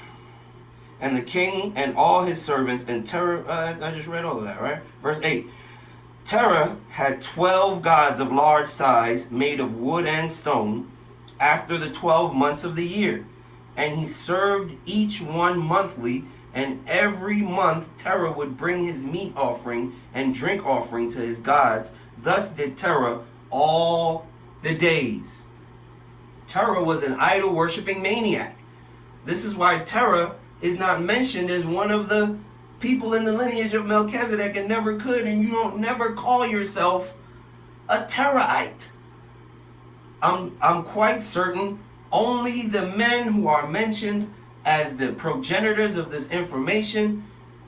the king and all his servants and Terah, I just read all of that, right? Verse 8. Terah had 12 gods of large size, made of wood and stone, after the 12 months of the year. And he served each one monthly, and every month Terah would bring his meat offering and drink offering to his gods. Thus did Terah all the days. Terah was an idol worshipping maniac. This is why Terah is not mentioned as one of the people in the lineage of Melchizedek, and never could, and you don't never call yourself a Terahite. I'm quite certain only the men who are mentioned as the progenitors of this information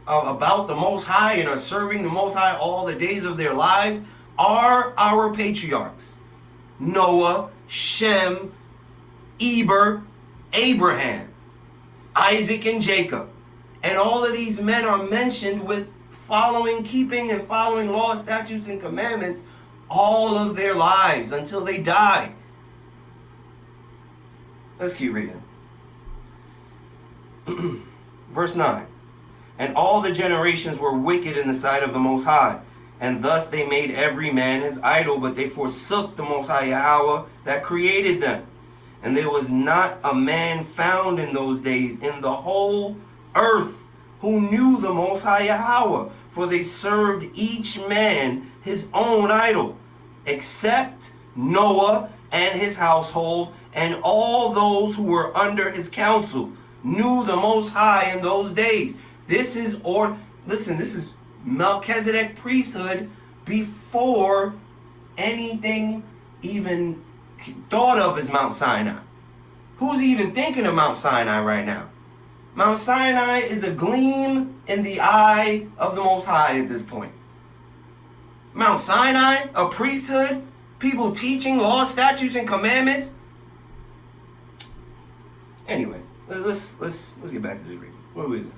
about the Most High and are serving the Most High all the days of their lives are our patriarchs. Noah, Shem, Eber, Abraham, Isaac, and Jacob. And all of these men are mentioned with keeping and following laws, statutes, and commandments all of their lives until they die. Let's keep reading. Verse 9. And all the generations were wicked in the sight of the Most High, and thus they made every man his idol, but they forsook the Most High Yahweh that created them. And there was not a man found in those days in the whole earth who knew the Most High Yahweh, for they served each man his own idol, except Noah and his household, and all those who were under his counsel knew the Most High in those days. This is Melchizedek priesthood before anything even thought of as Mount Sinai. Who's even thinking of Mount Sinai right now? Mount Sinai is a gleam in the eye of the Most High at this point. Mount Sinai, a priesthood, people teaching laws, statutes, and commandments. Anyway, let's get back to this reading. What is it?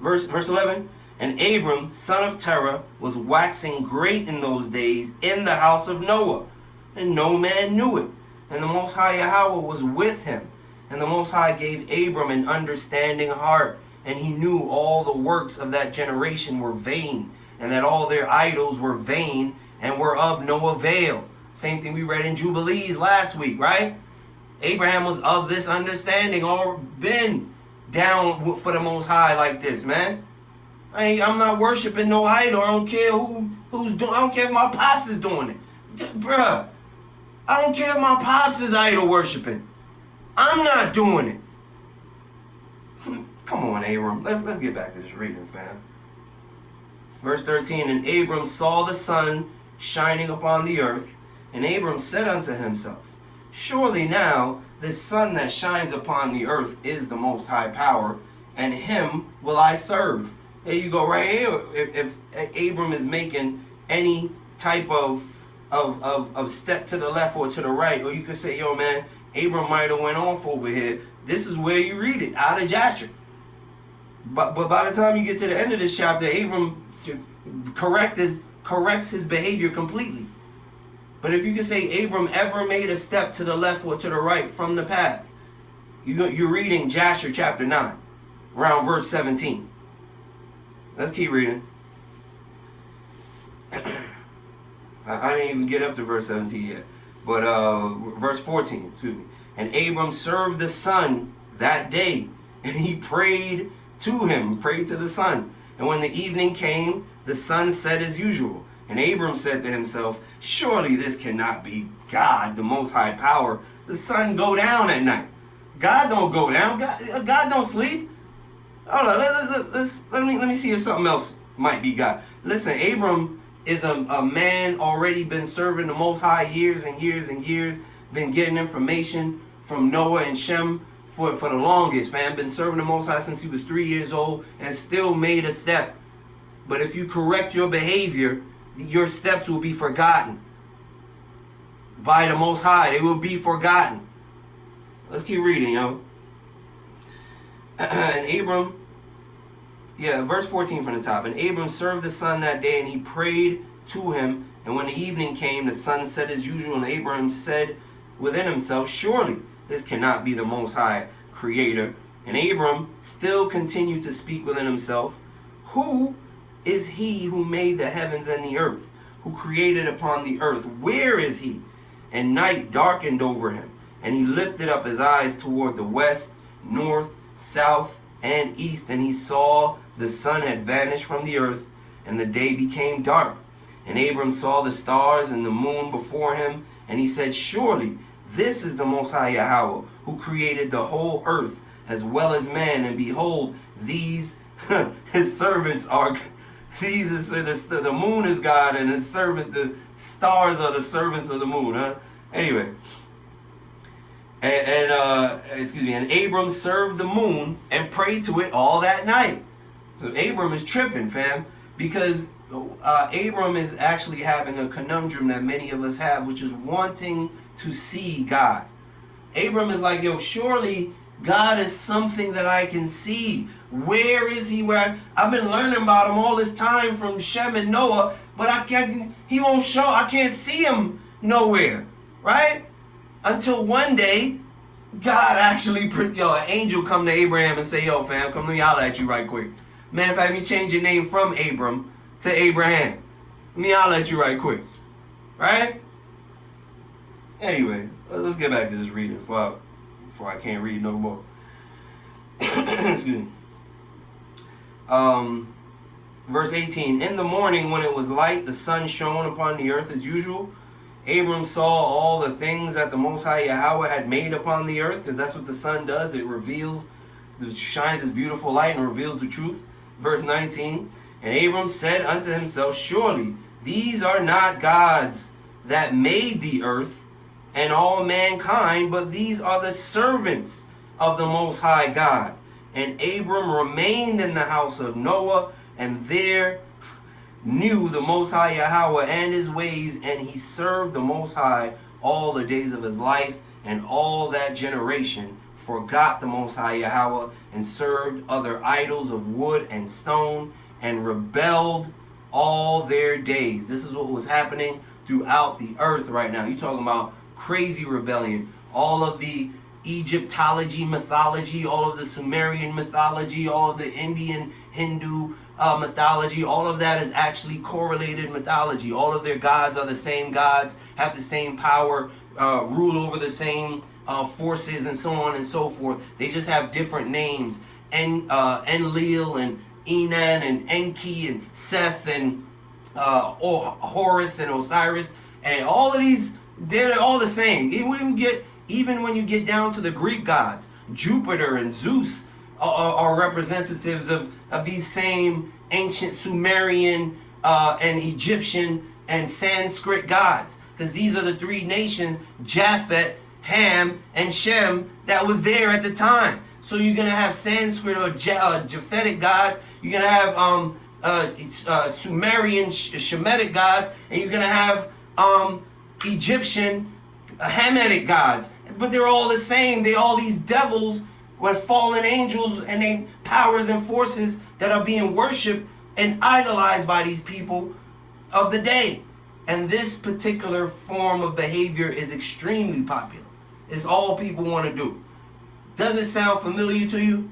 Verse 11. And Abram, son of Terah, was waxing great in those days in the house of Noah, and no man knew it. And the Most High Yahweh was with him. And the Most High gave Abram an understanding heart, and he knew all the works of that generation were vain, and that all their idols were vain and were of no avail. Same thing we read in Jubilees last week, right? Abraham was of this understanding, or been down for the Most High like this, man. I'm not worshiping no idol. I don't care who's doing. I don't care if my pops is doing it, bruh. I don't care if my pops is idol worshiping. I'm not doing it. Come on, Abram. Let's get back to this reading, fam. Verse 13. And Abram saw the sun shining upon the earth, and Abram said unto himself, surely now this sun that shines upon the earth is the Most High power, and him will I serve. There you go, right here. If Abram is making any type of step to the left or to the right, or you could say, yo, man, Abram might have went off over here. This is where you read it, out of Jasher. But by the time you get to the end of this chapter, Abram corrects his behavior completely. But if you can say Abram ever made a step to the left or to the right from the path, you're reading Jasher chapter 9, around verse 17. Let's keep reading. I didn't even get up to verse 17 yet. But verse 14, excuse me. And Abram served the sun that day, and he prayed to him, prayed to the sun. And when the evening came, the sun set as usual. And Abram said to himself, surely this cannot be God, the Most High power. The sun go down at night. God don't go down. God don't sleep. Hold on, let me see if something else might be God. Listen, Abram is a man already been serving the Most High years and years and years, been getting information from Noah and Shem for the longest, fam. Been serving the Most High since he was 3 years old and still made a step. But if you correct your behavior, your steps will be forgotten by the Most High. They will be forgotten. Let's keep reading, yo. And Abram, verse 14 from the top. And Abram served the sun that day, and he prayed to him. And when the evening came, the sun set as usual. And Abraham said within himself, surely this cannot be the Most High Creator. And Abram still continued to speak within himself, who is he who made the heavens and the earth, who created upon the earth? Where is he? And night darkened over him, and he lifted up his eyes toward the west, north, south, and east, and he saw the sun had vanished from the earth, and the day became dark. And Abram saw the stars and the moon before him, and he said, surely this is the Most High Yahweh, who created the whole earth as well as man. And behold, these his servants are. The moon is God, and his servant, the stars are the servants of the moon. Anyway. And Abram served the moon and prayed to it all that night. So Abram is tripping, fam, because Abram is actually having a conundrum that many of us have, which is wanting to see God. Abram is like, yo, surely God is something that I can see. Where is he? I've been learning about him all this time from Shem and Noah, but he won't show. I can't see him nowhere, right? Until one day, God actually, an angel come to Abraham and say, yo, fam, come let me holler at you right quick. Man, in fact, let me change your name from Abram to Abraham. Let me holler at you right quick. Right? Anyway, let's get back to this reading before I can't read no more. Excuse me. Verse 18. In the morning when it was light, the sun shone upon the earth as usual. Abram saw all the things that the Most High Yahweh had made upon the earth, because that's what the sun does. It shines its beautiful light and reveals the truth. Verse 19. And Abram said unto himself, surely these are not gods that made the earth and all mankind, but these are the servants of the Most High God. And Abram remained in the house of Noah, and there knew the Most High Yahweh and his ways, and he served the Most High all the days of his life, and all that generation forgot the Most High Yahweh and served other idols of wood and stone, and rebelled all their days. This is what was happening throughout the earth right now. You're talking about crazy rebellion. All of the Egyptology mythology, all of the Sumerian mythology, all of the Indian Hindu mythology, all of that is actually correlated mythology. All of their gods are the same gods, have the same power, rule over the same forces, and so on and so forth. They just have different names. Enlil and Enan and Enki and Seth and Horus and Osiris, and all of these, they're all the same. Even when you get down to the Greek gods, Jupiter and Zeus are representatives of these same ancient Sumerian and Egyptian and Sanskrit gods, because these are the three nations, Japhet, Ham, and Shem, that was there at the time. So you're going to have Sanskrit or Japhetic gods, you're going to have Sumerian Shemitic gods, and you're going to have Egyptian Hamitic gods. But they're all the same. They're all these devils with fallen angels, and they powers and forces that are being worshipped and idolized by these people of the day. And this particular form of behavior is extremely popular. It's all people want to do. Does it sound familiar to you?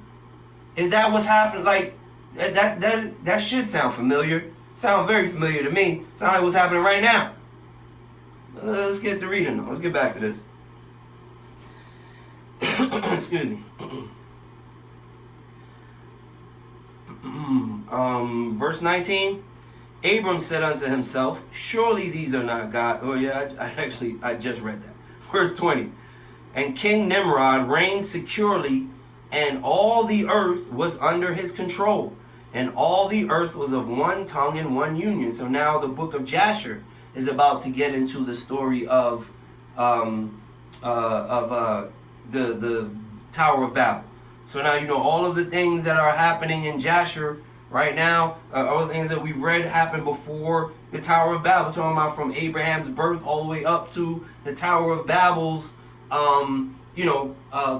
Is that what's happening? Like that should sound familiar. Sound very familiar to me. Sound like what's happening right now. Let's get to reading though. Let's get back to this. Excuse me. Verse 19. Abram said unto himself, surely these are not God. Oh yeah, I just read that. Verse 20. And King Nimrod reigned securely, and all the earth was under his control, and all the earth was of one tongue and one union. So now the book of Jasher is about to get into the story of the Tower of Babel. So now you know all of the things that are happening in Jasher right now, all the things that we've read happened before the Tower of Babel. Talking about from Abraham's birth all the way up to the Tower of Babel's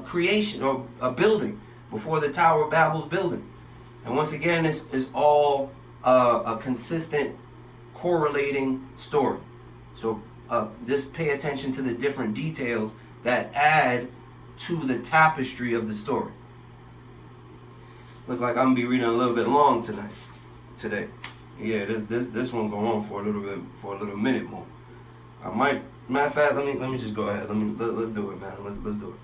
creation, or a building, before the Tower of Babel's building. And once again, it's all a consistent correlating story. So just pay attention to the different details that add to the tapestry of the story. Look like I'm gonna be reading a little bit long today. Yeah, this one go on for a little minute more. I might, matter of fact, let me just go ahead. Let's do it, man. Let's do it.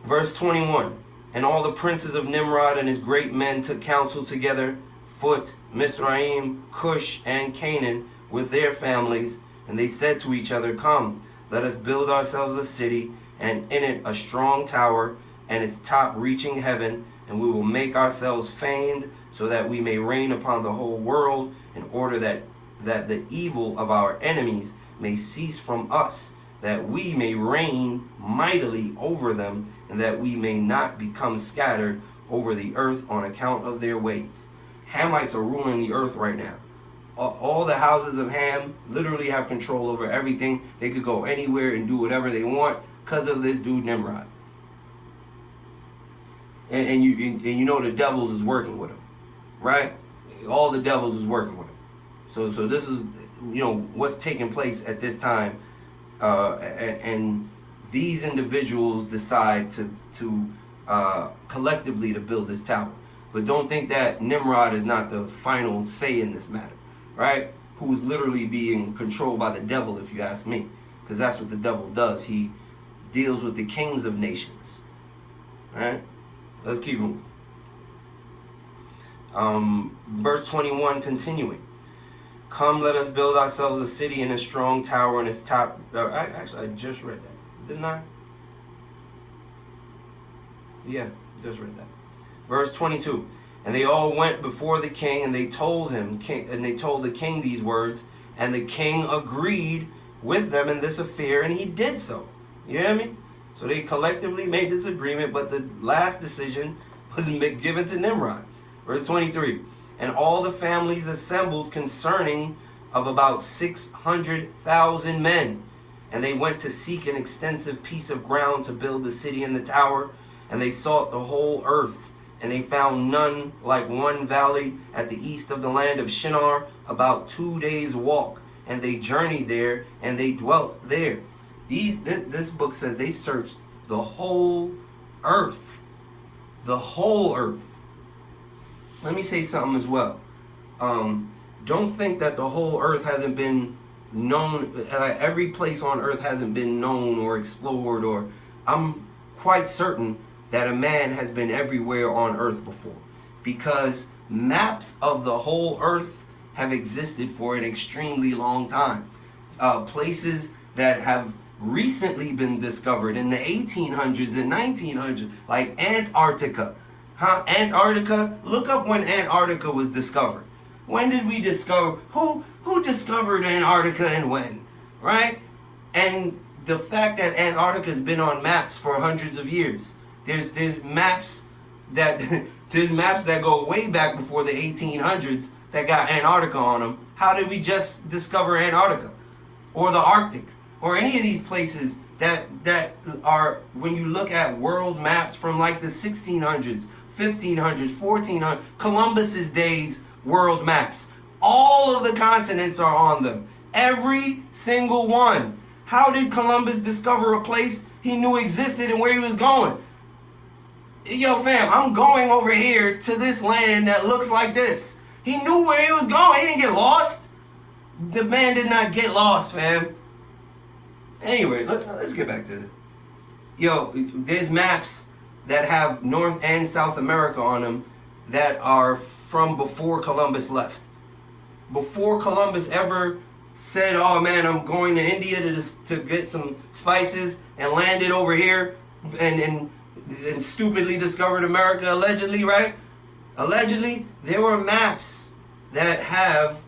Verse 21. And all the princes of Nimrod and his great men took counsel together, Phut, Mizraim, Cush, and Canaan, with their families, and they said to each other, come, let us build ourselves a city, and in it a strong tower, and its top reaching heaven, and we will make ourselves famed, so that we may reign upon the whole world, in order that the evil of our enemies may cease from us, that we may reign mightily over them, and that we may not become scattered over the earth on account of their ways. Hamites are ruling the earth right now. All the houses of Ham literally have control over everything. They could go anywhere and do whatever they want because of this dude Nimrod. And you know the devils is working with him, right? All the devils is working with him. So this is, what's taking place at this time, and these individuals decide to collectively to build this tower. But don't think that Nimrod is not the final say in this matter, right? Who's literally being controlled by the devil, if you ask me, because that's what the devil does. He deals with the kings of nations, right? Let's keep moving. Verse 21, continuing. Come, let us build ourselves a city and a strong tower and its top. I just read that, didn't I? Yeah, just read that. Verse 22. And they all went before the king, and they told the king these words, and the king agreed with them in this affair, and he did so. You hear me? So they collectively made this agreement, but the last decision was given to Nimrod. Verse 23. And all the families assembled concerning of about 600,000 men. And they went to seek an extensive piece of ground to build the city and the tower. And they sought the whole earth. And they found none like one valley at the east of the land of Shinar, about 2 days' walk. And they journeyed there, and they dwelt there. This book says they searched the whole earth. The whole earth. Let me say something as well. Don't think that the whole earth hasn't been known, every place on earth hasn't been known or explored, or I'm quite certain that a man has been everywhere on earth before, because maps of the whole earth have existed for an extremely long time. Places that have recently been discovered in the 1800s and 1900s, like Antarctica. Antarctica? Look up when Antarctica was discovered. When did we discover? Who discovered Antarctica and when? Right? And the fact that Antarctica's been on maps for hundreds of years. There's maps that go way back before the 1800s that got Antarctica on them. How did we just discover Antarctica? Or the Arctic? Or any of these places that are, when you look at world maps from like the 1600s, 1500s, 1400s, Columbus's days world maps. All of the continents are on them. Every single one. How did Columbus discover a place he knew existed and where he was going? Yo, fam, I'm going over here to this land that looks like this. He knew where he was going. He didn't get lost. The man did not get lost, fam. Anyway, let's get back to it. Yo, there's maps that have North and South America on them that are from before Columbus left. Before Columbus ever said, oh man, I'm going to India to get some spices, and landed over here and stupidly discovered America, allegedly, right? Allegedly, there were maps that have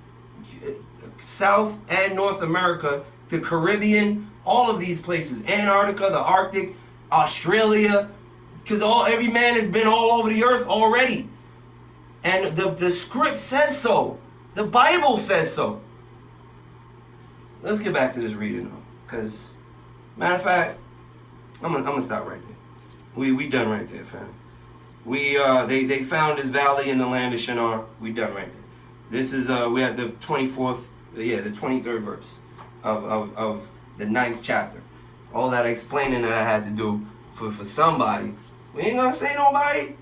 South and North America, the Caribbean, all of these places, Antarctica, the Arctic, Australia, because every man has been all over the earth already. And the script says so. The Bible says so. Let's get back to this reading though, because matter of fact, I'm gonna stop right there. We done right there, fam. They found this valley in the land of Shinar. We done right there. This is we had the 23rd verse of the 9th chapter. All that explaining that I had to do for somebody. We ain't gonna say nobody.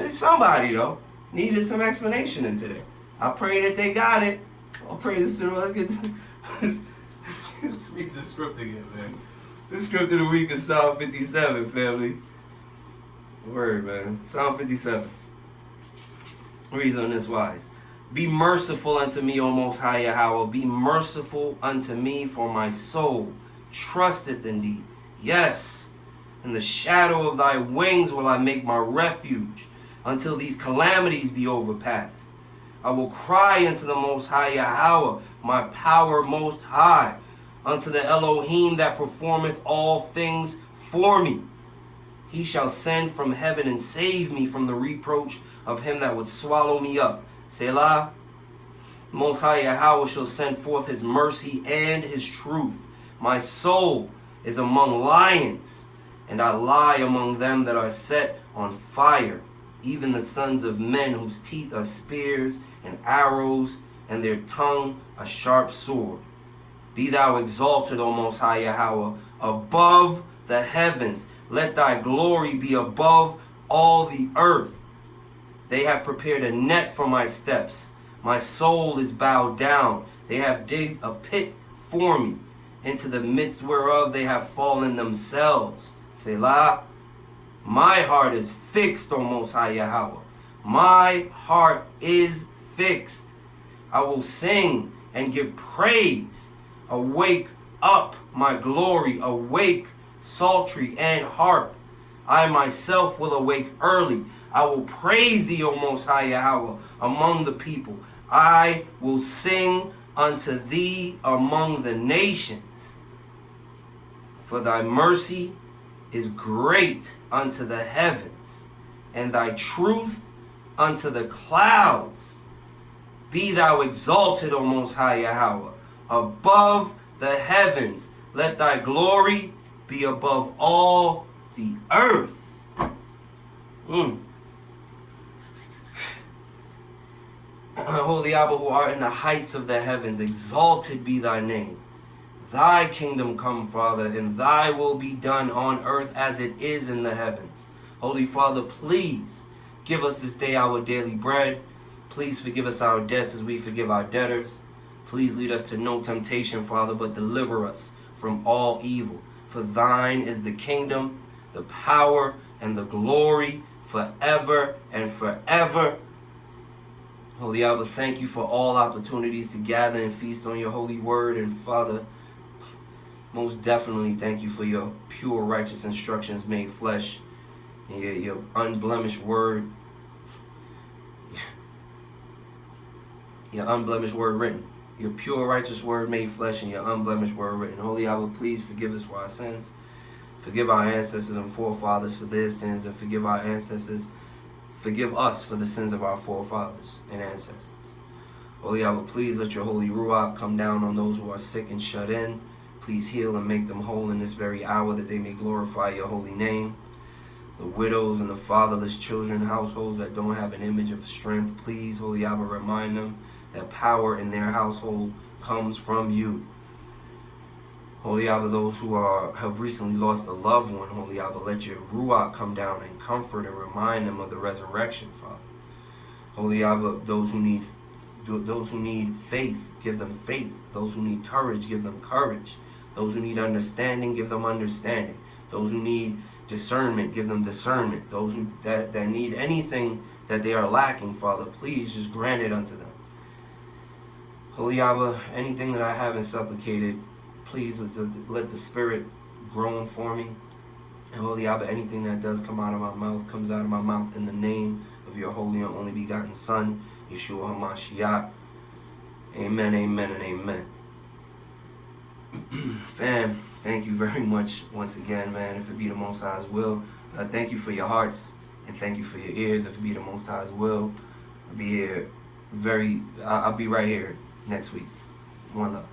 It's somebody though. Needed some explanation in today. I pray that they got it. I'll pray this to the Let's read the script again, man. The script of the week is Psalm 57, family. Word, man. Psalm 57. Reads on this wise. Be merciful unto me, O Most High Yahweh. Be merciful unto me, for my soul trusteth in thee. Yes, in the shadow of thy wings will I make my refuge, until these calamities be overpassed. I will cry unto the Most High Yahweh, my power most high, unto the Elohim that performeth all things for me. He shall send from heaven and save me from the reproach of him that would swallow me up. Selah. Most High Yahweh shall send forth his mercy and his truth. My soul is among lions, and I lie among them that are set on fire, even the sons of men whose teeth are spears and arrows, and their tongue a sharp sword. Be thou exalted, O Most High Yahweh, above the heavens. Let thy glory be above all the earth. They have prepared a net for my steps. My soul is bowed down. They have digged a pit for me. Into the midst whereof they have fallen themselves. Selah. My heart is fixed, O Most High Yahweh. My heart is fixed. I will sing and give praise. Awake up, my glory. Awake, psaltery and harp. I myself will awake early. I will praise thee, O Most High Yahweh, among the people. I will sing unto thee among the nations. For thy mercy is great unto the heavens, and thy truth unto the clouds. Be thou exalted, O Most High Yahweh, above the heavens. Let thy glory be above all the earth. Holy Abba, who art in the heights of the heavens, exalted be thy name. Thy kingdom come, Father, and thy will be done on earth as it is in the heavens. Holy Father, please give us this day our daily bread. Please forgive us our debts as we forgive our debtors. Please lead us to no temptation, Father, but deliver us from all evil. For thine is the kingdom, the power, and the glory forever and forever. Holy Abba, thank you for all opportunities to gather and feast on your holy word. And Father, most definitely thank you for your pure, righteous instructions made flesh, and your unblemished word, your unblemished word written. Your pure, righteous word made flesh, and your unblemished word written. Holy Abba, please forgive us for our sins. Forgive our ancestors and forefathers for their sins, and forgive us for the sins of our forefathers and ancestors. Holy Abba, please let your holy Ruach come down on those who are sick and shut in. Please heal and make them whole in this very hour, that they may glorify your holy name. The widows and the fatherless children, households that don't have an image of strength, please, Holy Abba, remind them that power in their household comes from you. Holy Abba, those who have recently lost a loved one, Holy Abba, let your Ruach come down and comfort and remind them of the resurrection, Father. Holy Abba, those who need faith, give them faith. Those who need courage, give them courage. Those who need understanding, give them understanding. Those who need discernment, give them discernment. Those that need anything that they are lacking, Father, please just grant it unto them. Holy Abba, anything that I haven't supplicated, please let the Spirit groan for me. And Holy Abba, anything that does come out of my mouth comes out of my mouth in the name of your holy and only begotten Son, Yeshua HaMashiach. Amen, amen, and amen. Fam, thank you very much once again, man. If it be the Most High's will, thank you for your hearts and thank you for your ears. If it be the Most High's will, I'll be right here next week. One love.